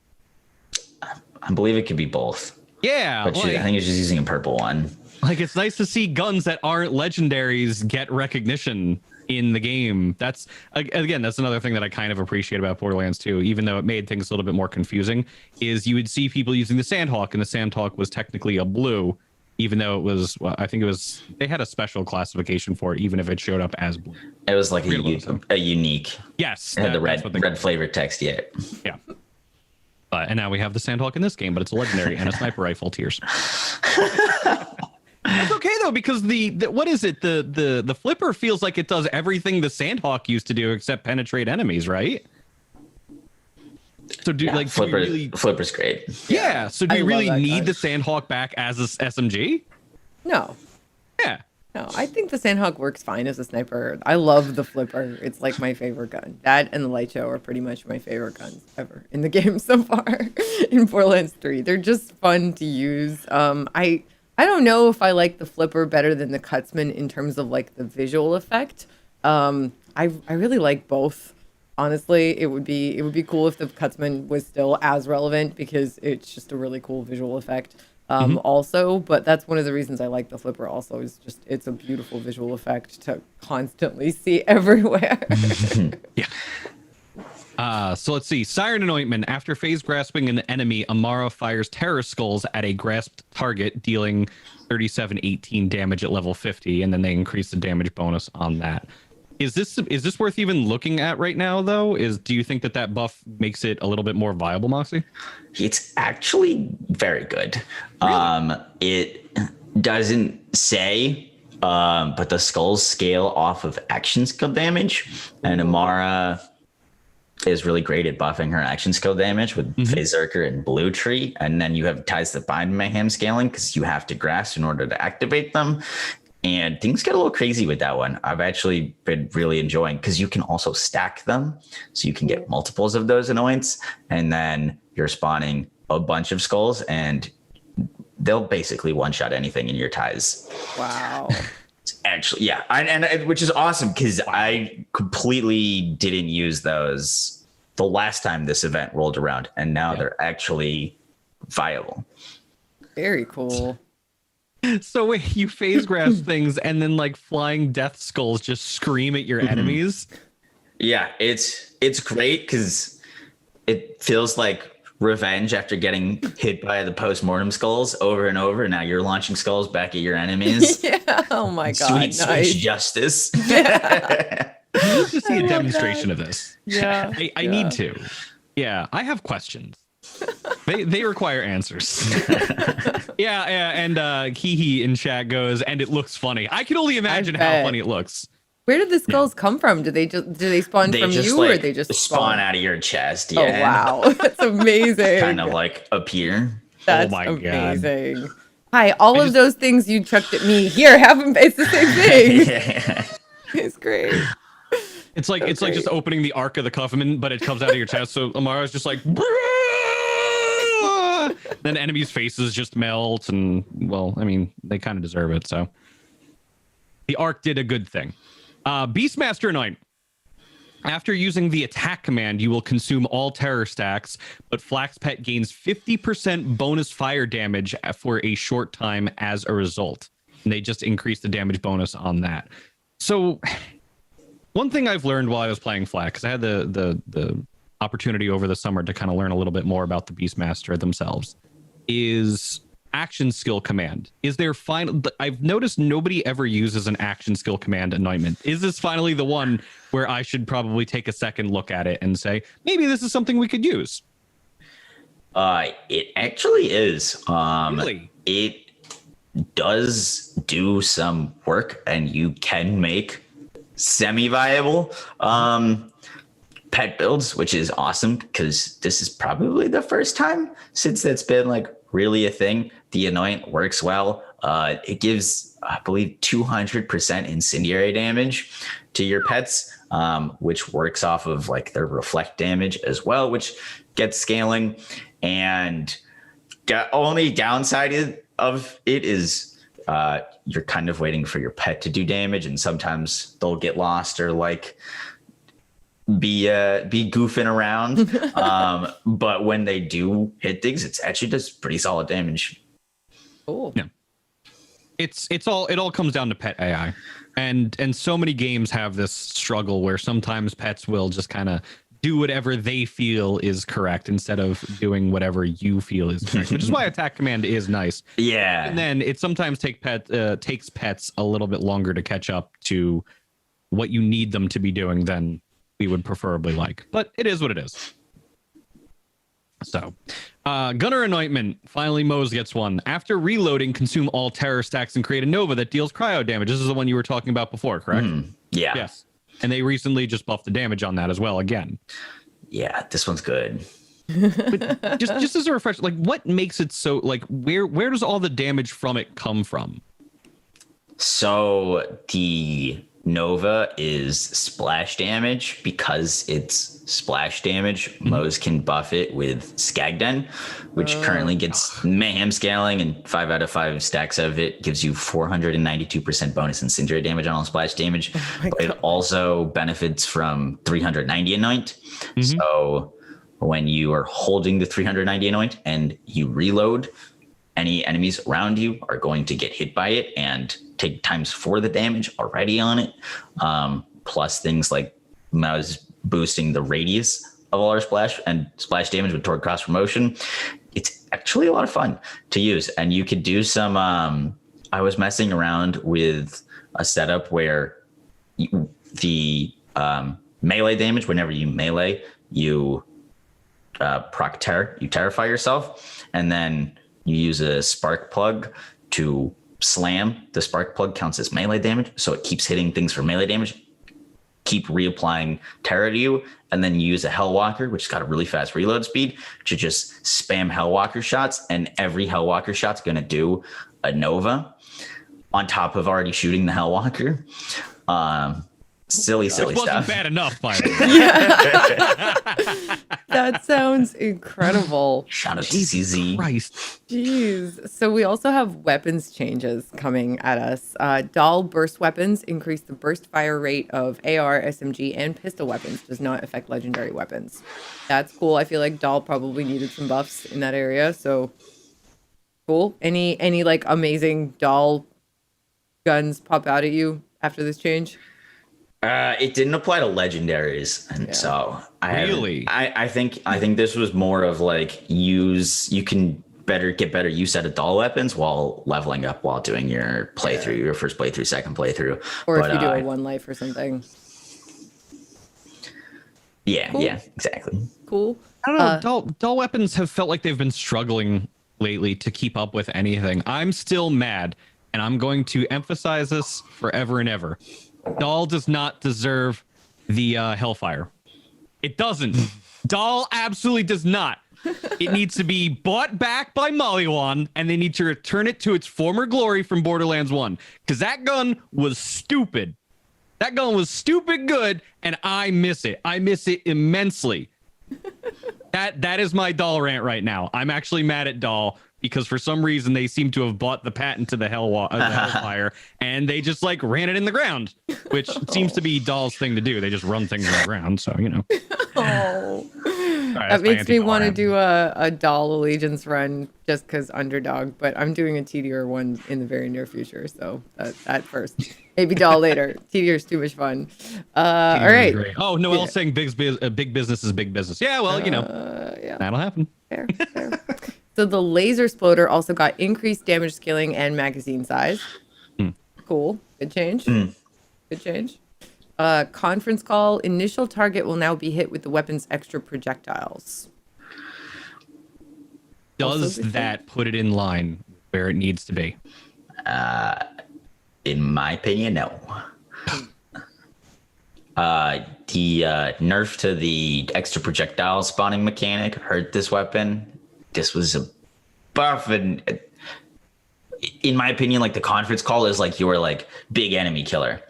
I believe it could be both. Yeah, But I think it's just using a purple one. Like, it's nice to see guns that aren't legendaries get recognition in the game. That's, again, that's another thing that I kind of appreciate about Borderlands 2, even though it made things a little bit more confusing, is you would see people using the Sandhawk, and the Sandhawk was technically a blue, even though it was, well, I think it was, they had a special classification for it, even if it showed up as blue. It was like a unique. Yes. It had the red flavored text yet. Yeah. And now we have the Sandhawk in this game, but it's a legendary and a sniper rifle tiers. That's okay though, because the what is it? The flipper feels like it does everything the Sandhawk used to do except penetrate enemies, right? So Flipper's great. Yeah. So do you really need the Sandhawk back as a SMG? No. Yeah. No, I think the Sandhawk works fine as a sniper. I love the flipper. It's like my favorite gun. That and the light show are pretty much my favorite guns ever in the game so far in Borderlands 3. They're just fun to use. I don't know if I like the flipper better than the Cutsman in terms of like the visual effect. I really like both. Honestly, it would be cool if the Cutsman was still as relevant because it's just a really cool visual effect. Also, but that's one of the reasons I like the flipper also, is just it's a beautiful visual effect to constantly see everywhere. Yeah. So let's see. Siren Anointment. After phase grasping an enemy, Amara fires terror skulls at a grasped target, dealing 37-18 damage at level 50, and then they increase the damage bonus on that. Is this worth even looking at right now, though? Do you think that buff makes it a little bit more viable, Moxie? It's actually very good. Really? It doesn't say, but the skulls scale off of action skill damage, and Amara is really great at buffing her action skill damage with Phase Zerker and Blue Tree, and then you have Ties that Bind Mayhem scaling because you have to grasp in order to activate them. And things get a little crazy with that one. I've actually been really enjoying, because you can also stack them. So you can get multiples of those annoyance, and then you're spawning a bunch of skulls, and they'll basically one-shot anything in your ties. Wow. Actually, yeah. And which is awesome, because I completely didn't use those the last time this event rolled around, and now they're actually viable. Very cool. So wait, you phase grasp things, and then like flying death skulls just scream at your enemies? Yeah, it's great because it feels like revenge after getting hit by the post-mortem skulls over and over. Now you're launching skulls back at your enemies. Yeah. Oh my God. Sweet Nice. justice. Yeah. I need to see I a love demonstration that. of this. Yeah. I need to. Yeah, I have questions. They require answers. Yeah, and Hee in chat goes, and it looks funny. I can only imagine how funny it looks. Where did the skulls come from? Do they spawn They from just you, like or they just spawn out of your chest. Oh Yeah. wow, that's amazing. Kind of like appear. That's my God. amazing. Hi, all of those things you chucked at me. Here, have them. It's the same thing. Yeah. It's great. It's like it's like just opening the Ark of the Covenant, but it comes out of your chest. So Amara's just like, then enemies' faces just melt, and well, I mean, they kind of deserve it. So the Ark did a good thing. Beastmaster Knight. After using the attack command, you will consume all terror stacks, but Flax Pet gains 50% bonus fire damage for a short time as a result. And they just increased the damage bonus on that. So one thing I've learned while I was playing Flax, because I had the opportunity over the summer to kind of learn a little bit more about the Beastmaster themselves, is action skill command. Is there final? I've noticed nobody ever uses an action skill command anointment. Is this finally the one where I should probably take a second look at it and say, maybe this is something we could use? It actually is. Really? It does do some work, and you can make semi-viable pet builds, which is awesome because this is probably the first time since that's been like really a thing. The anoint works well. It gives, I believe, 200% incendiary damage to your pets, which works off of like their reflect damage as well, which gets scaling. And only downside of it is you're kind of waiting for your pet to do damage, and sometimes they'll get lost or like be goofing around. But when they do hit things, it's actually does pretty solid damage. Cool. Yeah. It all comes down to pet AI. And so many games have this struggle where sometimes pets will just kind of do whatever they feel is correct instead of doing whatever you feel is correct, which is why attack command is nice. Yeah. And then it sometimes takes pets a little bit longer to catch up to what you need them to be doing than we would preferably like. But it is what it is. So, Gunner Anointment. Finally, Mose gets one. After reloading, consume all terror stacks and create a Nova that deals cryo damage. This is the one you were talking about before, correct? Yeah. Yes. And they recently just buffed the damage on that as well again. Yeah, this one's good. But just as a refresher, like what makes it so like where does all the damage from it come from? So the Nova is splash damage. Because it's splash damage, Mose can buff it with Skagden, which currently gets mayhem scaling, and 5 out of 5 stacks of it gives you 492% bonus incendiary damage on all splash damage. But it also benefits from 390 anoint. So when you are holding the 390 anoint and you reload, any enemies around you are going to get hit by it and take times 4 the damage already on it. Plus things like Mouse boosting the radius of all our splash and splash damage with Torque Cross Promotion. It's actually a lot of fun to use. And you could do some, I was messing around with a setup where the melee damage, whenever you melee, you proc terror, you terrify yourself, and then you use a spark plug to slam. The spark plug counts as melee damage, so it keeps hitting things for melee damage. Keep reapplying terror to you, and then you use a Hellwalker, which has got a really fast reload speed, to just spam Hellwalker shots, and every Hellwalker shot's going to do a Nova on top of already shooting the Hellwalker. Silly Which stuff. wasn't bad enough, by the way. That sounds incredible. Shout out to CZ. Christ. Jeez. So we also have weapons changes coming at us. Doll burst weapons increase the burst fire rate of AR, SMG, and pistol weapons. Does not affect legendary weapons. That's cool. I feel like Doll probably needed some buffs in that area. So cool. Any like amazing Doll guns pop out at you after this change? It didn't apply to legendaries, and so I think this was more of like you can get better use out of doll weapons while leveling up while doing your playthrough, your first playthrough, second playthrough, or if you do a one life or something. Yeah, cool. Yeah, exactly. Cool. I don't know. Doll weapons have felt like they've been struggling lately to keep up with anything. I'm still mad, and I'm going to emphasize this forever and ever. Doll does not deserve the Hellfire. It doesn't. Doll absolutely does not. It needs to be bought back by Maliwan, and they need to return it to its former glory from Borderlands 1. Because that gun was stupid. That gun was stupid good, and I miss it. I miss it immensely. That is my Doll rant right now. I'm actually mad at Doll because for some reason they seem to have bought the patent to the Hellfire, and they just like ran it in the ground, which seems to be Doll's thing to do. They just run things in the ground, so you know. Oh, right, that makes me want to do a Doll Allegiance run just because underdog. But I'm doing a TDR one in the very near future, so that first. Maybe Doll later. TDR is too much fun. All right. Oh, Noelle's saying big business is big business. Yeah, well, you know, that'll happen. Fair. So the laser sploder also got increased damage scaling and magazine size. Cool. Good change. Good change. Conference call. Initial target will now be hit with the weapon's extra projectiles. Does that put it in line where it needs to be? In my opinion, no. The nerf to the extra projectile spawning mechanic hurt this weapon. This was a buff, and in my opinion, like the conference call is like your like big enemy killer.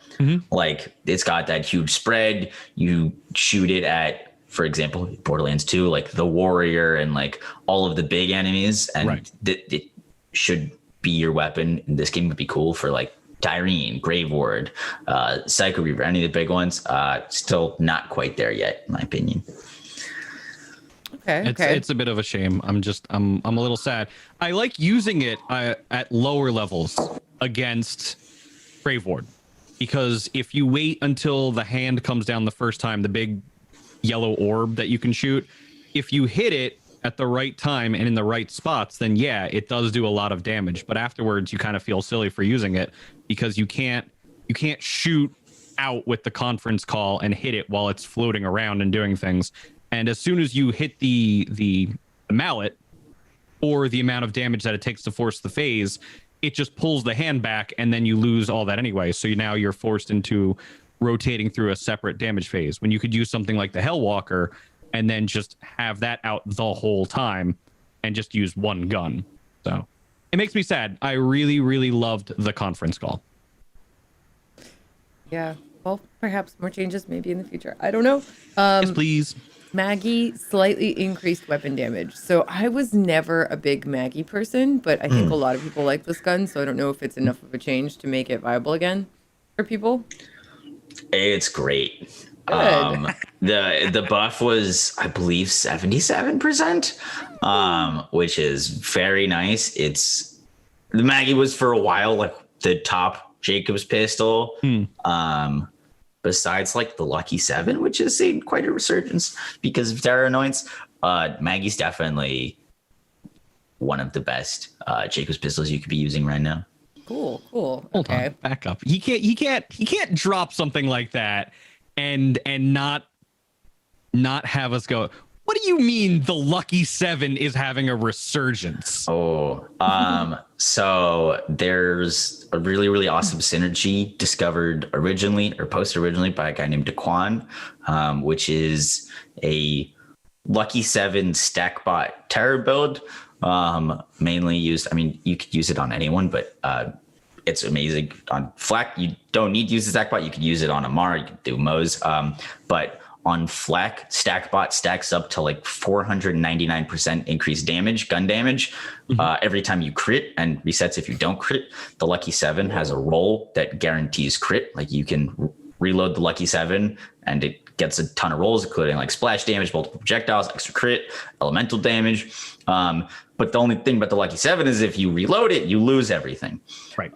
Like it's got that huge spread. You shoot it at, for example, Borderlands 2, like the warrior and like all of the big enemies, and it should be your weapon. In this game would be cool for like Tyrene, Grave Ward, Psycho Reaver, any of the big ones. Still not quite there yet, in my opinion. Okay. It's a bit of a shame. I'm a little sad. I like using it at lower levels against Grave Ward, because if you wait until the hand comes down the first time, the big yellow orb that you can shoot, if you hit it at the right time and in the right spots, then yeah, it does do a lot of damage. But afterwards, you kind of feel silly for using it because you can't shoot out with the conference call and hit it while it's floating around and doing things. And as soon as you hit the mallet, or the amount of damage that it takes to force the phase, it just pulls the hand back, and then you lose all that anyway. So now you're forced into rotating through a separate damage phase when you could use something like the Hellwalker and then just have that out the whole time and just use one gun. So it makes me sad. I really, really loved the conference call. Yeah. Well, perhaps more changes maybe in the future. I don't know. Yes, please. Maggie slightly increased weapon damage. So I was never a big Maggie person, but I think a lot of people like this gun. So I don't know if it's enough of a change to make it viable again for people. It's great. Good. The buff was, I believe, 77%, which is very nice. The Maggie was for a while like the top Jacob's pistol. Besides like the Lucky 7, which has seen quite a resurgence because of Terror Annoyance, Maggie's definitely one of the best Jacob's pistols you could be using right now. Cool. Hold Okay. on, back up. He can't drop something like that and not have us go, what do you mean the Lucky 7 is having a resurgence? So there's a really, really awesome synergy discovered post originally by a guy named Daquan, which is a Lucky 7 stack bot terror build, mainly used. I mean, you could use it on anyone, but it's amazing on Flak. You don't need to use the stack bot. You could use it on Amara. You could do Moze, but on Flak, Stackbot stacks up to like 499% increased damage, gun damage, every time you crit, and resets if you don't crit. The Lucky 7 has a roll that guarantees crit. Like you can reload the Lucky 7 and it gets a ton of rolls, including like splash damage, multiple projectiles, extra crit, elemental damage. But the only thing about the Lucky 7 is if you reload it, you lose everything. Right.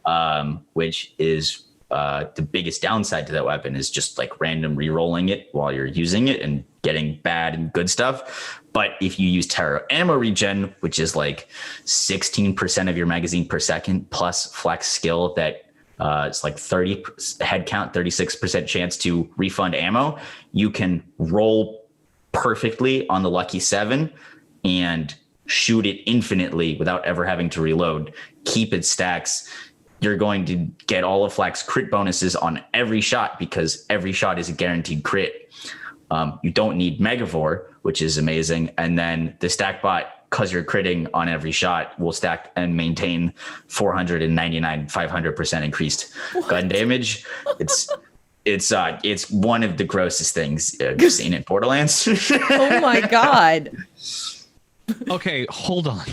Which is the biggest downside to that weapon is just like random re-rolling it while you're using it and getting bad and good stuff. But if you use Terra ammo regen, which is like 16% of your magazine per second plus flex skill that it's like 30 head count, 36% chance to refund ammo, you can roll perfectly on the lucky 7 and shoot it infinitely without ever having to reload. Keep its stacks. You're going to get all of Flack's crit bonuses on every shot because every shot is a guaranteed crit. You don't need Megavore, which is amazing. And then the stack bot, because you're critting on every shot, will stack and maintain 499, 500% increased gun damage. It's one of the grossest things you've seen in Borderlands. Oh my God. Okay, hold on.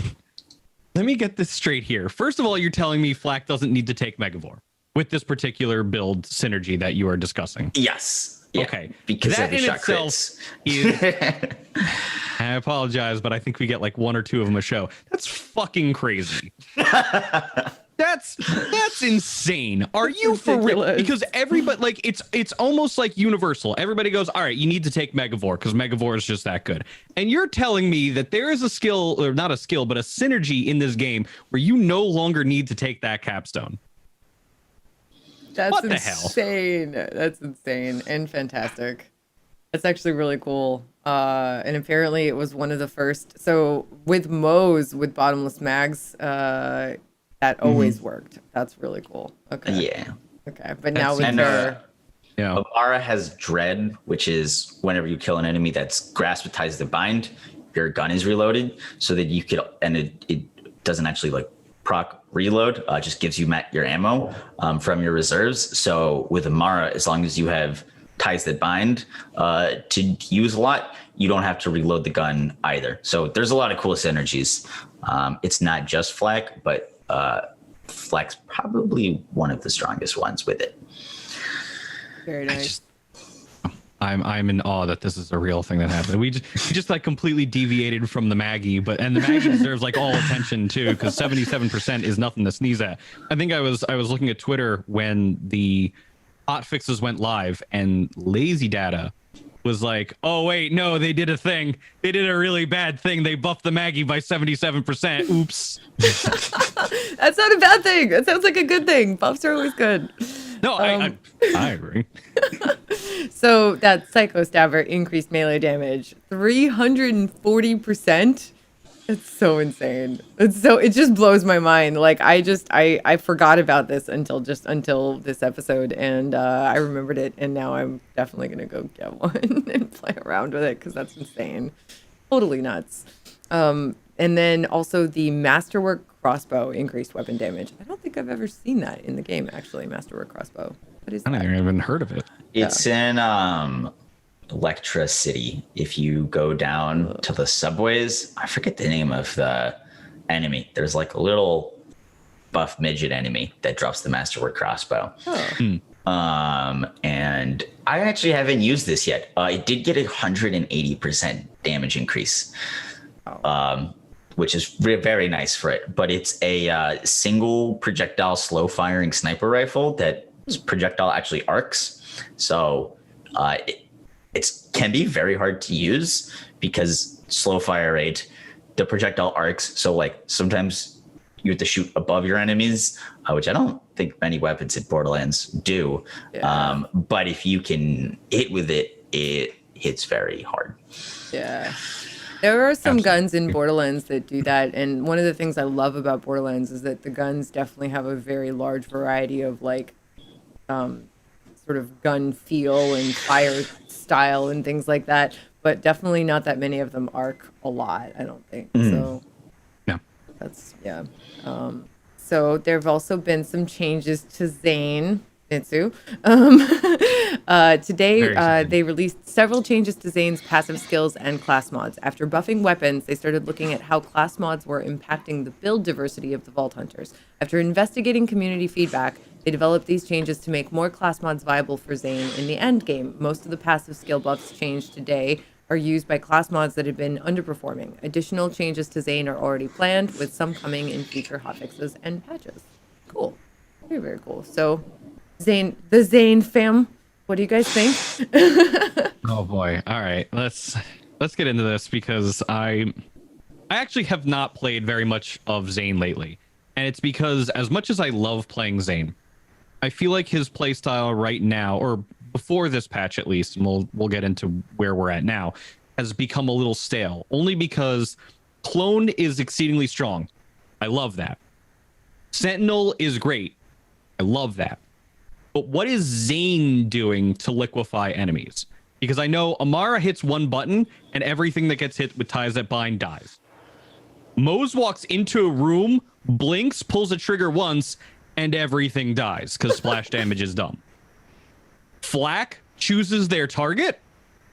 Let me get this straight here. First of all, you're telling me Flack doesn't need to take Megavore with this particular build synergy that you are discussing. Yes. Yeah, okay. Because that every in shot itself crits. is. I apologize, but I think we get like 1 or 2 of them a show. That's fucking crazy. That's insane. Are you for real? Because everybody, like, it's almost like universal. Everybody goes, all right, you need to take Megavore because Megavore is just that good. And you're telling me that there is a skill, or not a skill, but a synergy in this game where you no longer need to take that capstone. That's what the insane. hell? That's insane and fantastic. That's actually really cool. And apparently it was one of the first. So with Moe's, with bottomless mags, that always worked. That's really cool. Okay. Yeah. Okay. But now with and, their... Yeah. Amara has Dread, which is whenever you kill an enemy that's grasped with ties that bind, your gun is reloaded so that you could, and it doesn't actually like proc reload, just gives you your ammo from your reserves. So with Amara, as long as you have ties that bind to use a lot, you don't have to reload the gun either. So there's a lot of cool synergies. It's not just Flak, but Flak's probably one of the strongest ones with it. Very nice. I'm in awe that this is a real thing that happened. We just like completely deviated from the Maggie, and the Maggie deserves like all attention too, because 77% is nothing to sneeze at. I think I was looking at Twitter when the hot fixes went live, and Lazy Data was like, oh wait, no, they did a thing. They did a really bad thing. They buffed the Maggie by 77%. Oops. That's not a bad thing. That sounds like a good thing. Buffs are always good. No, I agree. So that Psycho Stabber increased melee damage 340%. It's so insane. It just blows my mind. Like I forgot about this until this episode, and I remembered it, and now I'm definitely gonna go get one and play around with it because that's insane. Totally nuts. And then also the Masterwork crossbow increased weapon damage. I don't think I've ever seen that in the game, actually. Masterwork crossbow. What is that? I don't even heard of it. It's in Electra City. If you go down to the subways, I forget the name of the enemy. There's like a little buff midget enemy that drops the Masterwork crossbow. Oh. And I actually haven't used this yet. It did get 180% damage increase. Which is very nice for it. But it's a single projectile slow firing sniper rifle that projectile actually arcs. So it can be very hard to use because slow fire rate, the projectile arcs. So like sometimes you have to shoot above your enemies, which I don't think many weapons in Borderlands do. Yeah. But if you can hit with it, it hits very hard. Yeah. There are some guns in Borderlands that do that, and one of the things I love about Borderlands is that the guns definitely have a very large variety of like sort of gun feel and fire style and things like that, but definitely not that many of them arc a lot, I don't think. So yeah, that's so there have also been some changes to Zane Mitsu. Today, they released several changes to Zane's passive skills and class mods. After buffing weapons, they started looking at how class mods were impacting the build diversity of the Vault Hunters. After investigating community feedback, they developed these changes to make more class mods viable for Zane in the end game. Most of the passive skill buffs changed today are used by class mods that had been underperforming. Additional changes to Zane are already planned, with some coming in future hotfixes and patches. Cool. Very, very cool. So The Zane fam. What do you guys think? Oh boy. All right. Let's get into this because I actually have not played very much of Zane lately. And it's because as much as I love playing Zane, I feel like his playstyle right now, or before this patch at least, and we'll get into where we're at now, has become a little stale. Only because Clone is exceedingly strong. I love that. Sentinel is great. I love that. But what is Zane doing to liquefy enemies? Because I know Amara hits one button and everything that gets hit with ties that bind dies. Mose walks into a room, blinks, pulls a trigger once, and everything dies because splash damage is dumb. Flak chooses their target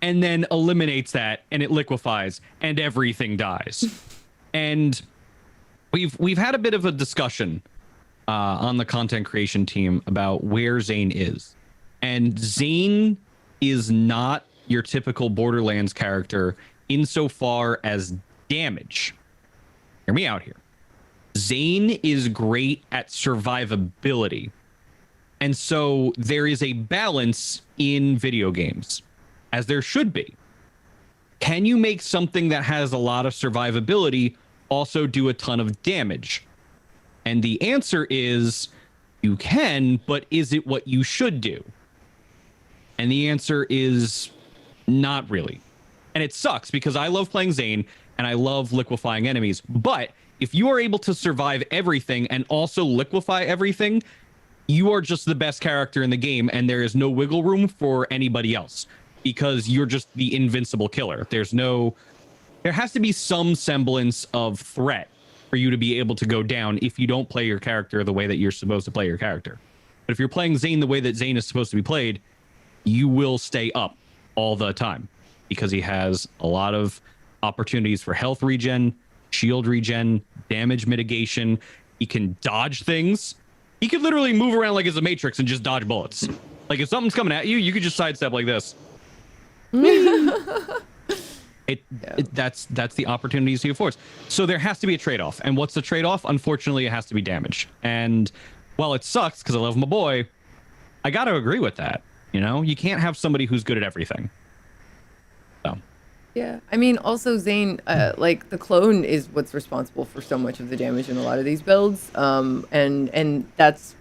and then eliminates that, and it liquefies, and everything dies. And we've had a bit of a discussion on the content creation team about where Zane is. And Zane is not your typical Borderlands character insofar as damage. Hear me out here. Zane is great at survivability. And so there is a balance in video games, as there should be. Can you make something that has a lot of survivability also do a ton of damage? And the answer is you can, but is it what you should do? And the answer is not really. And it sucks because I love playing Zane and I love liquefying enemies. But if you are able to survive everything and also liquefy everything, you are just the best character in the game, and there is no wiggle room for anybody else because you're just the invincible killer. There has to be some semblance of threat for you to be able to go down if you don't play your character the way that you're supposed to play your character. But if you're playing Zane the way that Zane is supposed to be played, you will stay up all the time because he has a lot of opportunities for health regen, shield regen, damage mitigation. He can dodge things. He could literally move around like it's a Matrix and just dodge bullets. Like if something's coming at you, you could just sidestep like this. That's the opportunities he affords. So there has to be a trade-off. And what's the trade-off? Unfortunately, it has to be damage. And while it sucks because I love my boy, I got to agree with that. You know, you can't have somebody who's good at everything. So. Yeah, I mean, also Zane, like the clone is what's responsible for so much of the damage in a lot of these builds, and that's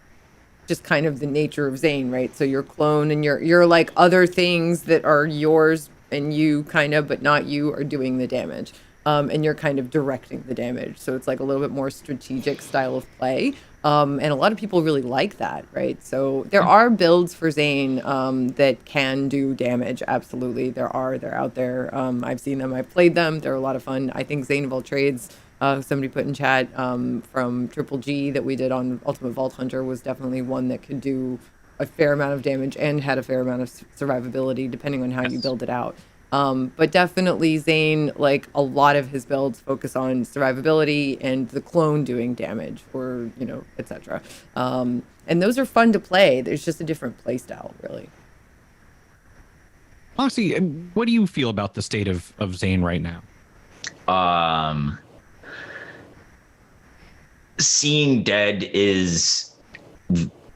just kind of the nature of Zane, right? So your clone and your like other things that are yours and you kind of, but not you, are doing the damage, and you're kind of directing the damage. So it's like a little bit more strategic style of play. And a lot of people really like that, right? So there are builds for Zane that can do damage. Absolutely, they're out there. I've seen them. I've played them. They're a lot of fun. I think Zane of all trades, somebody put in chat from Triple G that we did on Ultimate Vault Hunter, was definitely one that could do a fair amount of damage and had a fair amount of survivability depending on how you build it out. But definitely Zane, like a lot of his builds focus on survivability and the clone doing damage or, you know, etc. And those are fun to play. There's just a different play style, really. Honestly, what do you feel about the state of Zane right now? Seeing Dead is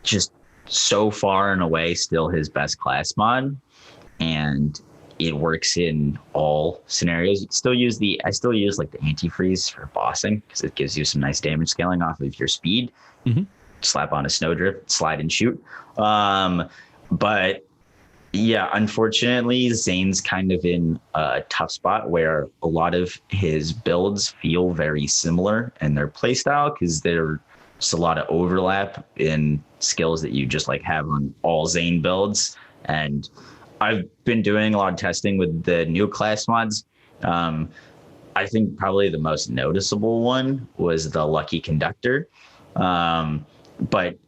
just so far and away still his best class mod. And it works in all scenarios. You can I still use like the antifreeze for bossing because it gives you some nice damage scaling off of your speed. Mm-hmm. Slap on a snowdrift, slide and shoot. But yeah, unfortunately, Zane's kind of in a tough spot where a lot of his builds feel very similar in their playstyle because there's just a lot of overlap in skills that you just like have on all Zane builds. And I've been doing a lot of testing with the new class mods. I think probably the most noticeable one was the Lucky Conductor. But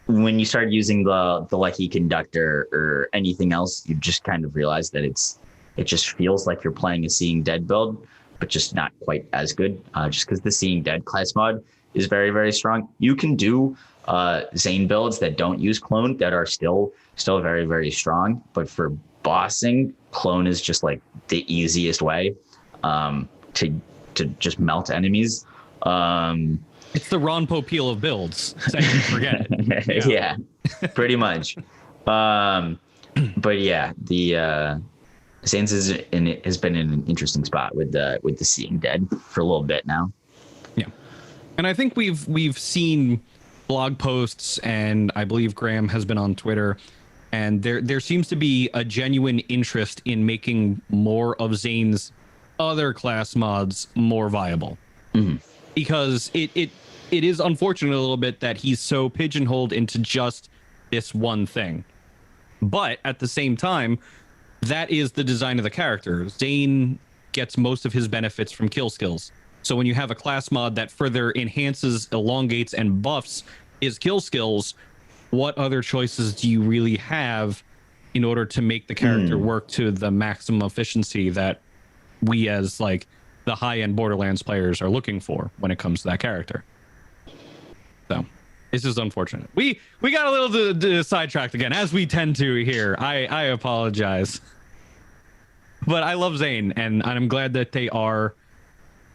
when you start using the Lucky Conductor or anything else, you just kind of realize that it just feels like you're playing a Seeing Dead build, but just not quite as good. Just because the Seeing Dead class mod is very, very strong. You can do Zane builds that don't use clone that are still very, very strong. But for bossing, clone is just like the easiest way to just melt enemies. It's the Ron Popeil of builds. So you forget it. Yeah. pretty much. But yeah, the Sans has been in an interesting spot with the Seeing Dead for a little bit now. Yeah, and I think we've seen blog posts, and I believe Graham has been on Twitter, and there seems to be a genuine interest in making more of Zane's other class mods more viable, because it is unfortunate a little bit that he's so pigeonholed into just this one thing. But at the same time, that is the design of the character. Zane gets most of his benefits from kill skills. So when you have a class mod that further enhances, elongates, and buffs his kill skills, what other choices do you really have in order to make the character work to the maximum efficiency that we as like the high-end Borderlands players are looking for when it comes to that character? So this is unfortunate. We got a little sidetracked again, as we tend to here. I apologize. But I love Zane, and I'm glad that they are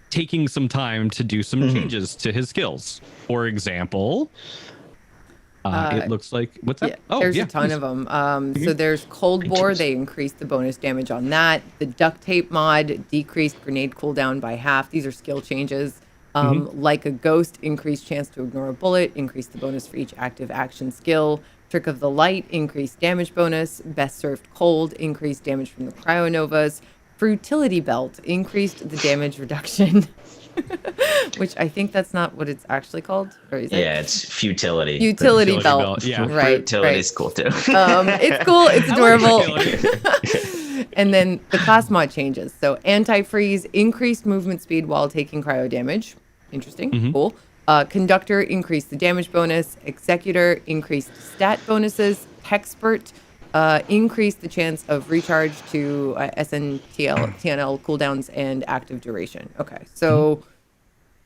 taking some time to do some changes to his skills. For example, it looks like, what's that? Yeah, there's a ton of them. So there's Cold Bore. They increased the bonus damage on that. The Duct Tape mod decreased grenade cooldown by half. These are skill changes. Like a Ghost, increased chance to ignore a bullet, increased the bonus for each active action skill. Trick of the Light, increased damage bonus. Best Served Cold, increased damage from the Cryonovas. Frutility Belt, increased the damage reduction. Which I think that's not what it's actually called. Or is Yeah, it's Futility. Futility Belt. Yeah, right. Futility is cool too. It's cool. It's adorable. And then the class mod changes. So Anti-Freeze, increased movement speed while taking cryo damage. Interesting. Cool. Conductor, increased the damage bonus. Executor, increased stat bonuses. Hexpert, increased the chance of recharge to TNL cooldowns and active duration. Okay, so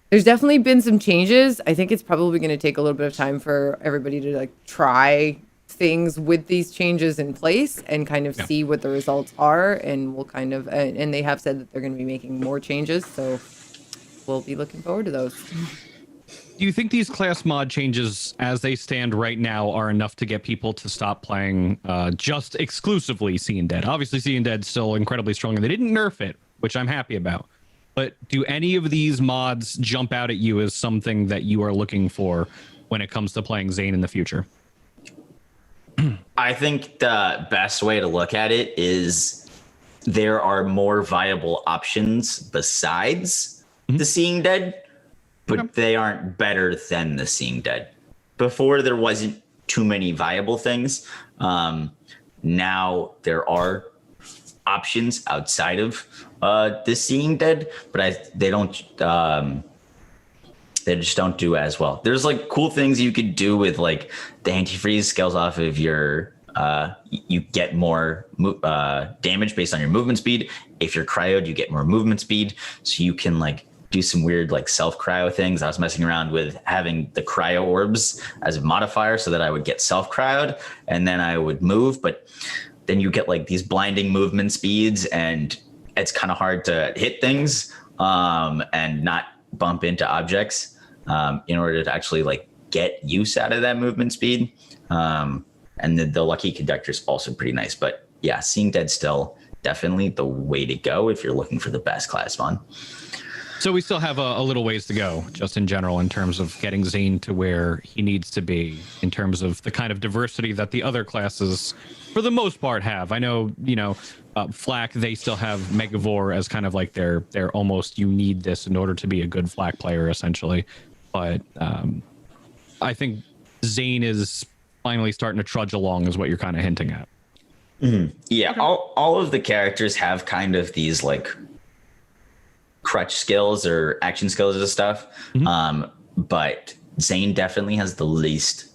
there's definitely been some changes. I think it's probably going to take a little bit of time for everybody to like try things with these changes in place and kind of see what the results are. And we'll kind of, and they have said that they're going to be making more changes. So we'll be looking forward to those. Do you think these class mod changes, as they stand right now, are enough to get people to stop playing just exclusively Seeing Dead? Obviously, Seeing Dead's still incredibly strong, and they didn't nerf it, which I'm happy about. But do any of these mods jump out at you as something that you are looking for when it comes to playing Zane in the future? I think the best way to look at it is there are more viable options besides the Seeing Dead, but they aren't better than the Seeing Dead. Before, there wasn't too many viable things. Now there are options outside of the Seeing Dead, but they just don't do as well. There's like cool things you could do with like the anti-freeze scales off of your you get more damage based on your movement speed. If you're cryoed, you get more movement speed, so you can like do some weird like self cryo things. I was messing around with having the cryo orbs as a modifier so that I would get self cryoed and then I would move, but then you get like these blinding movement speeds and it's kind of hard to hit things and not bump into objects in order to actually like get use out of that movement speed. And the Lucky Conductor is also pretty nice, but yeah, Seeing Dead still definitely the way to go if you're looking for the best class mod. So we still have a little ways to go, just in general, in terms of getting Zane to where he needs to be, in terms of the kind of diversity that the other classes, for the most part, have. I know, Flak, they still have Megavore as kind of like their almost, you need this in order to be a good Flak player, essentially. But I think Zane is finally starting to trudge along, is what you're kind of hinting at. Mm-hmm. Yeah, okay. All of the characters have kind of these like crutch skills or action skills and stuff. But Zane definitely has the least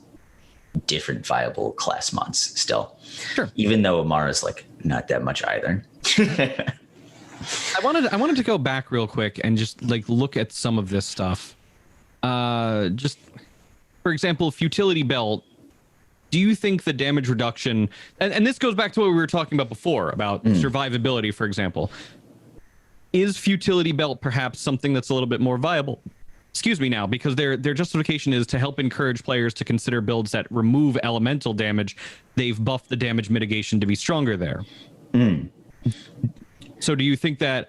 different viable class mods still. Sure. Even though Amara's like not that much either. I wanted to go back real quick and just like look at some of this stuff. Just for example, Futility Belt. Do you think the damage reduction, and this goes back to what we were talking about before, about survivability, for example. Is Futility Belt perhaps something that's a little bit more viable excuse me now, because their justification is to help encourage players to consider builds that remove elemental damage. They've buffed the damage mitigation to be stronger there. So do you think that,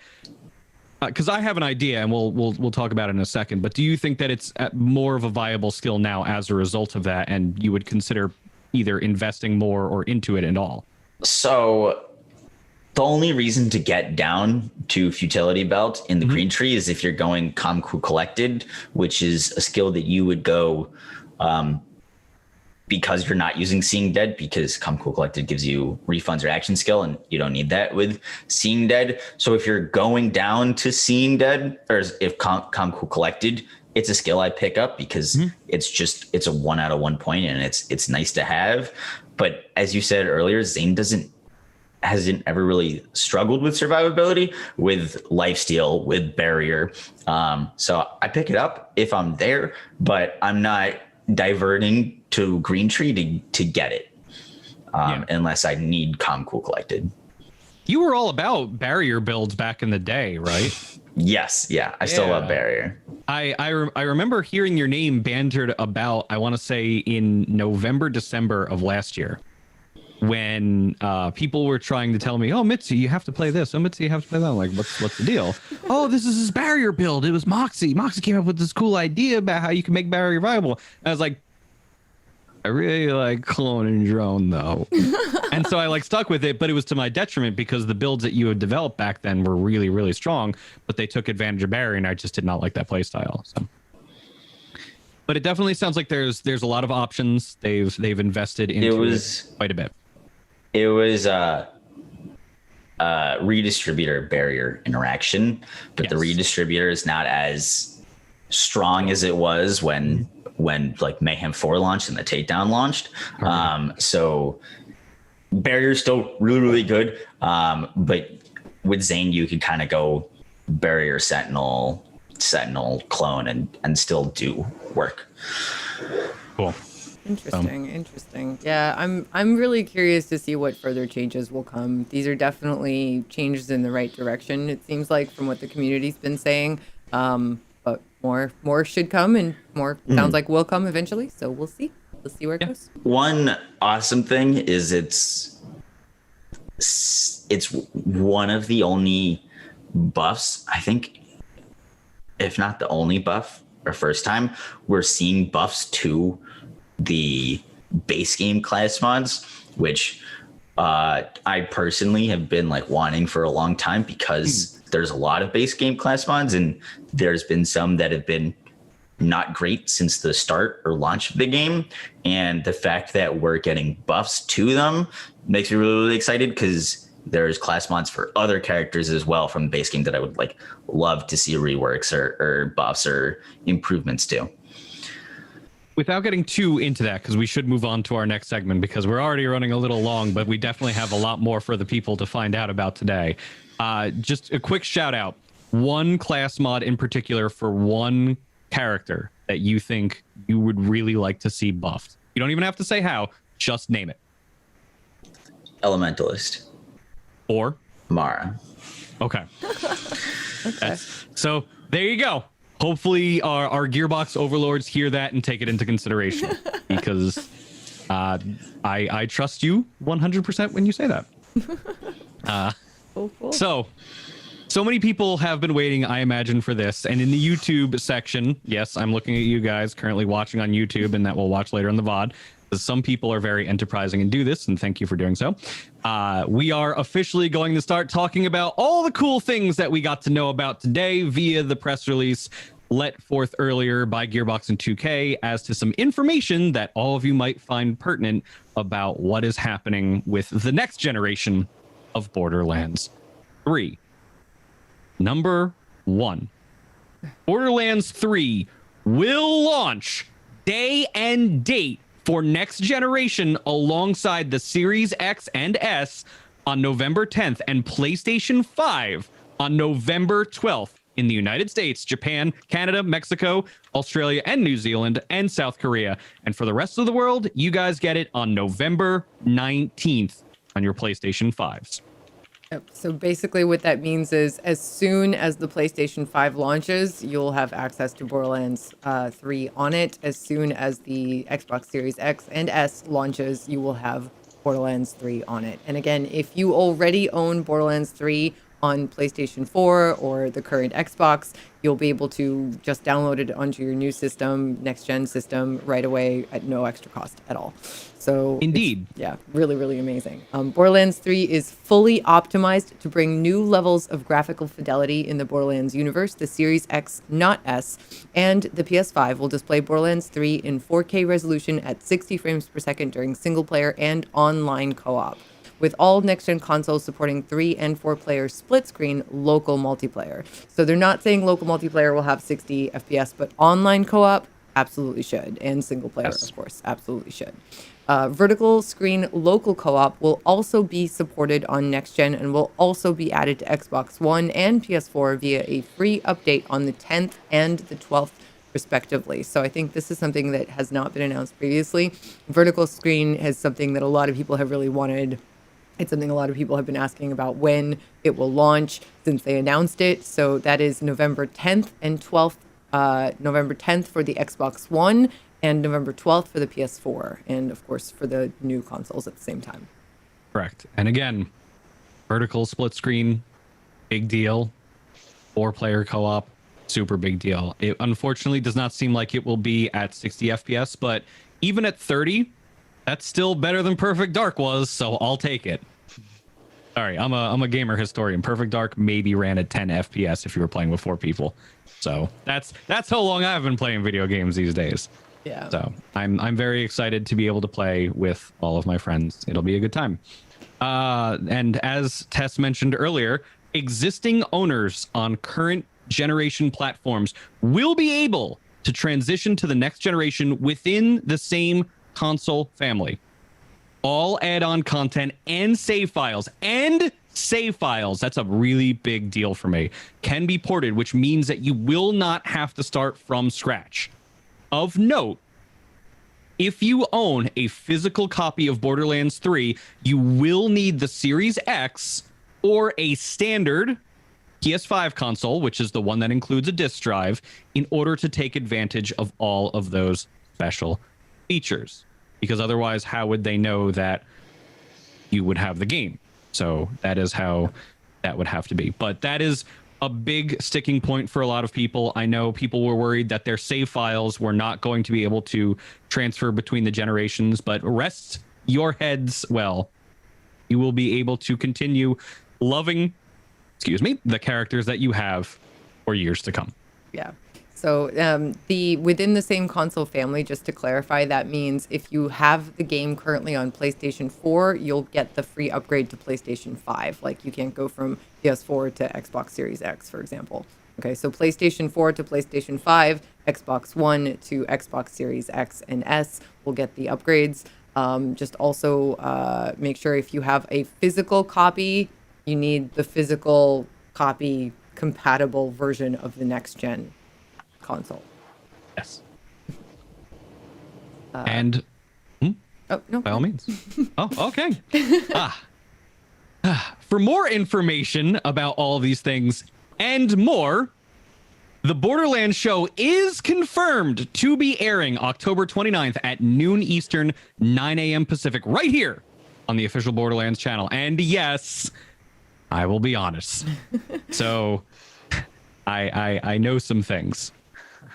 because I have an idea and we'll talk about it in a second, but do you think that it's more of a viable skill now as a result of that, and you would consider either investing more or into it at all? So the only reason to get down to Futility Belt in the green tree is if you're going Kamku Collected, which is a skill that you would go because you're not using Seeing Dead, because Kamku Collected gives you refunds or action skill, and you don't need that with Seeing Dead. So if you're going down to Seeing Dead, or if Kamku Collected, it's a skill I pick up because it's a 1 out of 1 point, and it's nice to have. But as you said earlier, Zane hasn't ever really struggled with survivability, with lifesteal, with barrier. So I pick it up if I'm there, but I'm not diverting to green tree to get it unless I need Kamku Collected. You were all about barrier builds back in the day, right? Yes. Yeah. I still love barrier. I remember hearing your name bantered about, I want to say in November, December of last year, when people were trying to tell me, oh, Mitzi, you have to play this. Oh, Mitzi, you have to play that. I'm like, what's the deal? Oh, this is his barrier build. It was Moxie. Moxie came up with this cool idea about how you can make barrier viable. And I was like, I really like clone and drone though. And so I like stuck with it, but it was to my detriment because the builds that you had developed back then were really, really strong, but they took advantage of barrier, and I just did not like that play style. So, but it definitely sounds like there's a lot of options. They've invested into it quite a bit. It was redistributor barrier interaction, but the redistributor is not as strong as it was when like Mayhem 4 launched and the Takedown launched. So barrier is still really, really good. But with Zane, you can kind of go barrier, sentinel, clone, and still do work. Cool. Interesting. Yeah, I'm really curious to see what further changes will come. These are definitely changes in the right direction, it seems like, from what the community's been saying. But more should come, and more sounds like will come eventually. So we'll see. Let's see where it goes. One awesome thing is it's one of the only buffs, I think, if not the only buff, or first time we're seeing buffs to the base game class mods, which I personally have been like wanting for a long time, because there's a lot of base game class mods, and there's been some that have been not great since the start or launch of the game. And the fact that we're getting buffs to them makes me really, really excited, because there's class mods for other characters as well from the base game that I would like love to see reworks or buffs or improvements to. Without getting too into that, because we should move on to our next segment, because we're already running a little long, but we definitely have a lot more for the people to find out about today. Just a quick shout out. One class mod in particular for one character that you think you would really like to see buffed. You don't even have to say how, just name it. Elementalist. Or? Mara. Okay. So there you go. Hopefully our Gearbox overlords hear that and take it into consideration, because I trust you 100% when you say that. Cool. So many people have been waiting, I imagine, for this. And in the YouTube section, yes, I'm looking at you guys currently watching on YouTube, and that we'll watch later on the VOD. Because some people are very enterprising and do this, and thank you for doing so. We are officially going to start talking about all the cool things that we got to know about today via the press release let forth earlier by Gearbox and 2K, as to some information that all of you might find pertinent about what is happening with the next generation of Borderlands 3. Number 1, Borderlands 3 will launch day and date for next generation alongside the Series X and S on November 10th and PlayStation 5 on November 12th in the United States, Japan, Canada, Mexico, Australia, and New Zealand, and South Korea. And for the rest of the world, you guys get it on November 19th on your PlayStation 5s. Yep. So basically, what that means is as soon as the PlayStation 5 launches, you'll have access to Borderlands 3 on it. As soon as the Xbox Series X and S launches, you will have Borderlands 3 on it. And again, if you already own Borderlands 3 on PlayStation 4 or the current Xbox, you'll be able to just download it onto your new system, next gen system, right away at no extra cost at all. So Indeed. yeah, really, really amazing. Borderlands 3 is fully optimized to bring new levels of graphical fidelity in the Borderlands universe. The Series X, not S, and the PS5 will display Borderlands 3 in 4K resolution at 60 frames per second during single player and online co-op, with all next-gen consoles supporting 3 and 4-player split-screen local multiplayer. So they're not saying local multiplayer will have 60 FPS, but online co-op absolutely should, and single player, Yes. of course, absolutely should. Vertical screen local co-op will also be supported on next gen and will also be added to Xbox One and PS4 via a free update on the 10th and the 12th respectively. So I think this is something that has not been announced previously. Vertical screen is something that a lot of people have really wanted. It's something a lot of people have been asking about when it will launch since they announced it. So that is November 10th and 12th. November 10th for the Xbox One and November 12th for the PS4, and of course for the new consoles at the same time. Correct. And again, vertical split screen, big deal. 4-player co-op, super big deal. It unfortunately does not seem like it will be at 60 FPS, but even at 30, that's still better than Perfect Dark was, so I'll take it. Sorry, I'm a gamer historian. Perfect Dark maybe ran at 10 FPS if you were playing with 4 people. So that's how long I've been playing video games these days. Yeah. So I'm very excited to be able to play with all of my friends. It'll be a good time. And as Tess mentioned earlier, existing owners on current generation platforms will be able to transition to the next generation within the same console family. All add-on content and save files, that's a really big deal for me, can be ported, which means that you will not have to start from scratch. Of note, if you own a physical copy of Borderlands 3, you will need the Series X or a standard PS5 console, which is the one that includes a disc drive, in order to take advantage of all of those special features. Because otherwise, how would they know that you would have the game? So that is how that would have to be. But that is a big sticking point for a lot of people. I know people were worried that their save files were not going to be able to transfer between the generations, but rest your heads well. You will be able to continue loving, the characters that you have for years to come. Yeah. So the within the same console family, just to clarify, that means if you have the game currently on PlayStation 4, you'll get the free upgrade to PlayStation 5. Like you can't go from PS4 to Xbox Series X, for example. Okay, so PlayStation 4 to PlayStation 5, Xbox One to Xbox Series X and S will get the upgrades. Just also make sure if you have a physical copy, you need the physical copy compatible version of the next gen console. Yes. And oh no, by all means. Oh, okay. For more information about all these things and more, the Borderlands show is confirmed to be airing October 29th at noon Eastern, 9 a.m. Pacific, right here on the official Borderlands channel. And yes, I will be honest. So I know some things.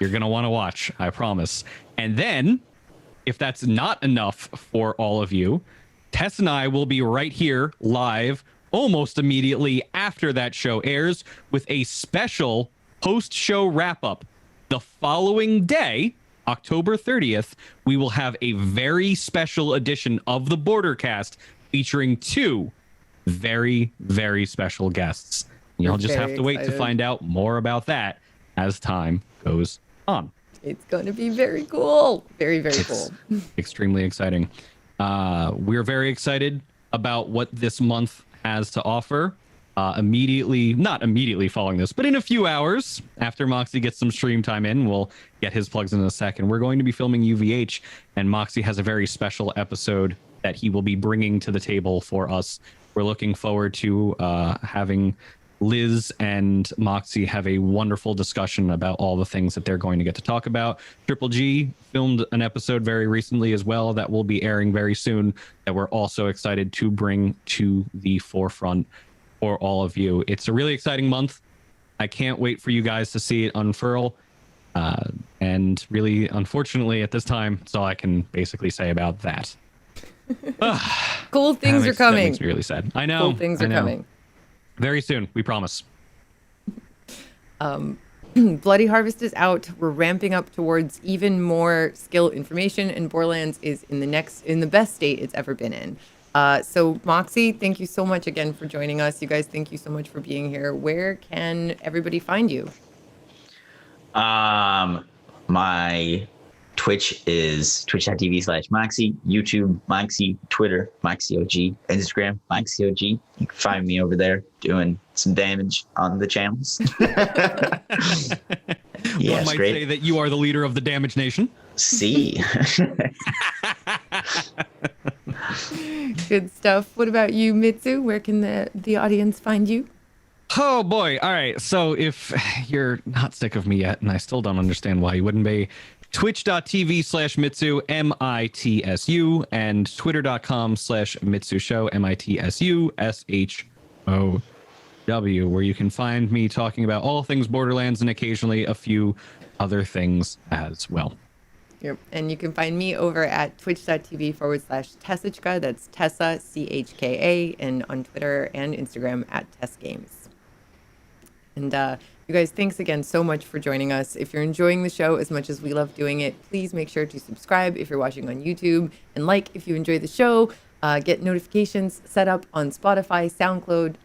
You're going to want to watch, I promise. And then, if that's not enough for all of you, Tess and I will be right here live almost immediately after that show airs with a special post-show wrap-up. The following day, October 30th, we will have a very special edition of the Bordercast featuring 2 very, very special guests. You'll just have to wait to find out more about that as time goes on. It's going to be very cool. Very, very cool. Extremely exciting. We're very excited about what this month has to offer. Not immediately following this, but in a few hours after Moxie gets some stream time in, we'll get his plugs in a second. We're going to be filming UVH, and Moxie has a very special episode that he will be bringing to the table for us We're looking forward to having Liz and Moxie have a wonderful discussion about all the things that they're going to get to talk about. Triple G filmed an episode very recently as well that will be airing very soon, that we're also excited to bring to the forefront for all of you. It's a really exciting month. I can't wait for you guys to see it unfurl. And really, unfortunately, at this time, that's all I can basically say about that. Cool things are coming. That makes me really sad. I know. Cool things are coming. Very soon, we promise. Bloody Harvest is out. We're ramping up towards even more skill information, and Borderlands is in the best state it's ever been in. So Moxie, thank you so much again for joining us. You guys, thank you so much for being here. Where can everybody find you? My Twitch is twitch.tv/Moxie, YouTube, Moxie, Twitter, MoxieOG, Instagram, MoxieOG. You can find me over there doing some damage on the channels. Yeah, one might say that you are the leader of the Damage Nation. See. Good stuff. What about you, Mitsu? Where can the audience find you? Oh boy. All right. So if you're not sick of me yet, and I still don't understand why you wouldn't be, twitch.tv/Mitsu, MITSU, and twitter.com/Mitsu Show, MITSUSHOW, where you can find me talking about all things Borderlands and occasionally a few other things as well. Yep. And you can find me over at twitch.tv/Tessachka. That's Tessa, CHKA, and on Twitter and Instagram at TessGames. And you guys, thanks again so much for joining us. If you're enjoying the show as much as we love doing it, please make sure to subscribe if you're watching on YouTube, and like if you enjoy the show. Get notifications set up on Spotify, SoundCloud,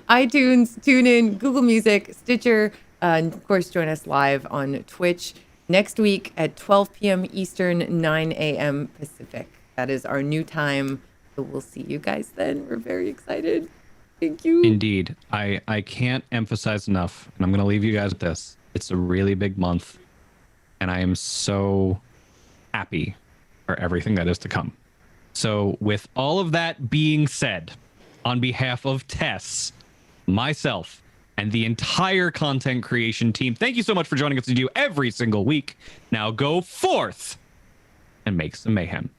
iTunes, TuneIn, Google Music, Stitcher, and of course join us live on Twitch next week at 12 p.m. Eastern, 9 a.m. Pacific. That is our new time. So we'll see you guys then. We're very excited. Thank you. Indeed. I can't emphasize enough, and I'm going to leave you guys with this. It's a really big month, and I am so happy for everything that is to come. So with all of that being said, on behalf of Tess, myself, and the entire content creation team, thank you so much for joining us to do every single week. Now go forth and make some mayhem.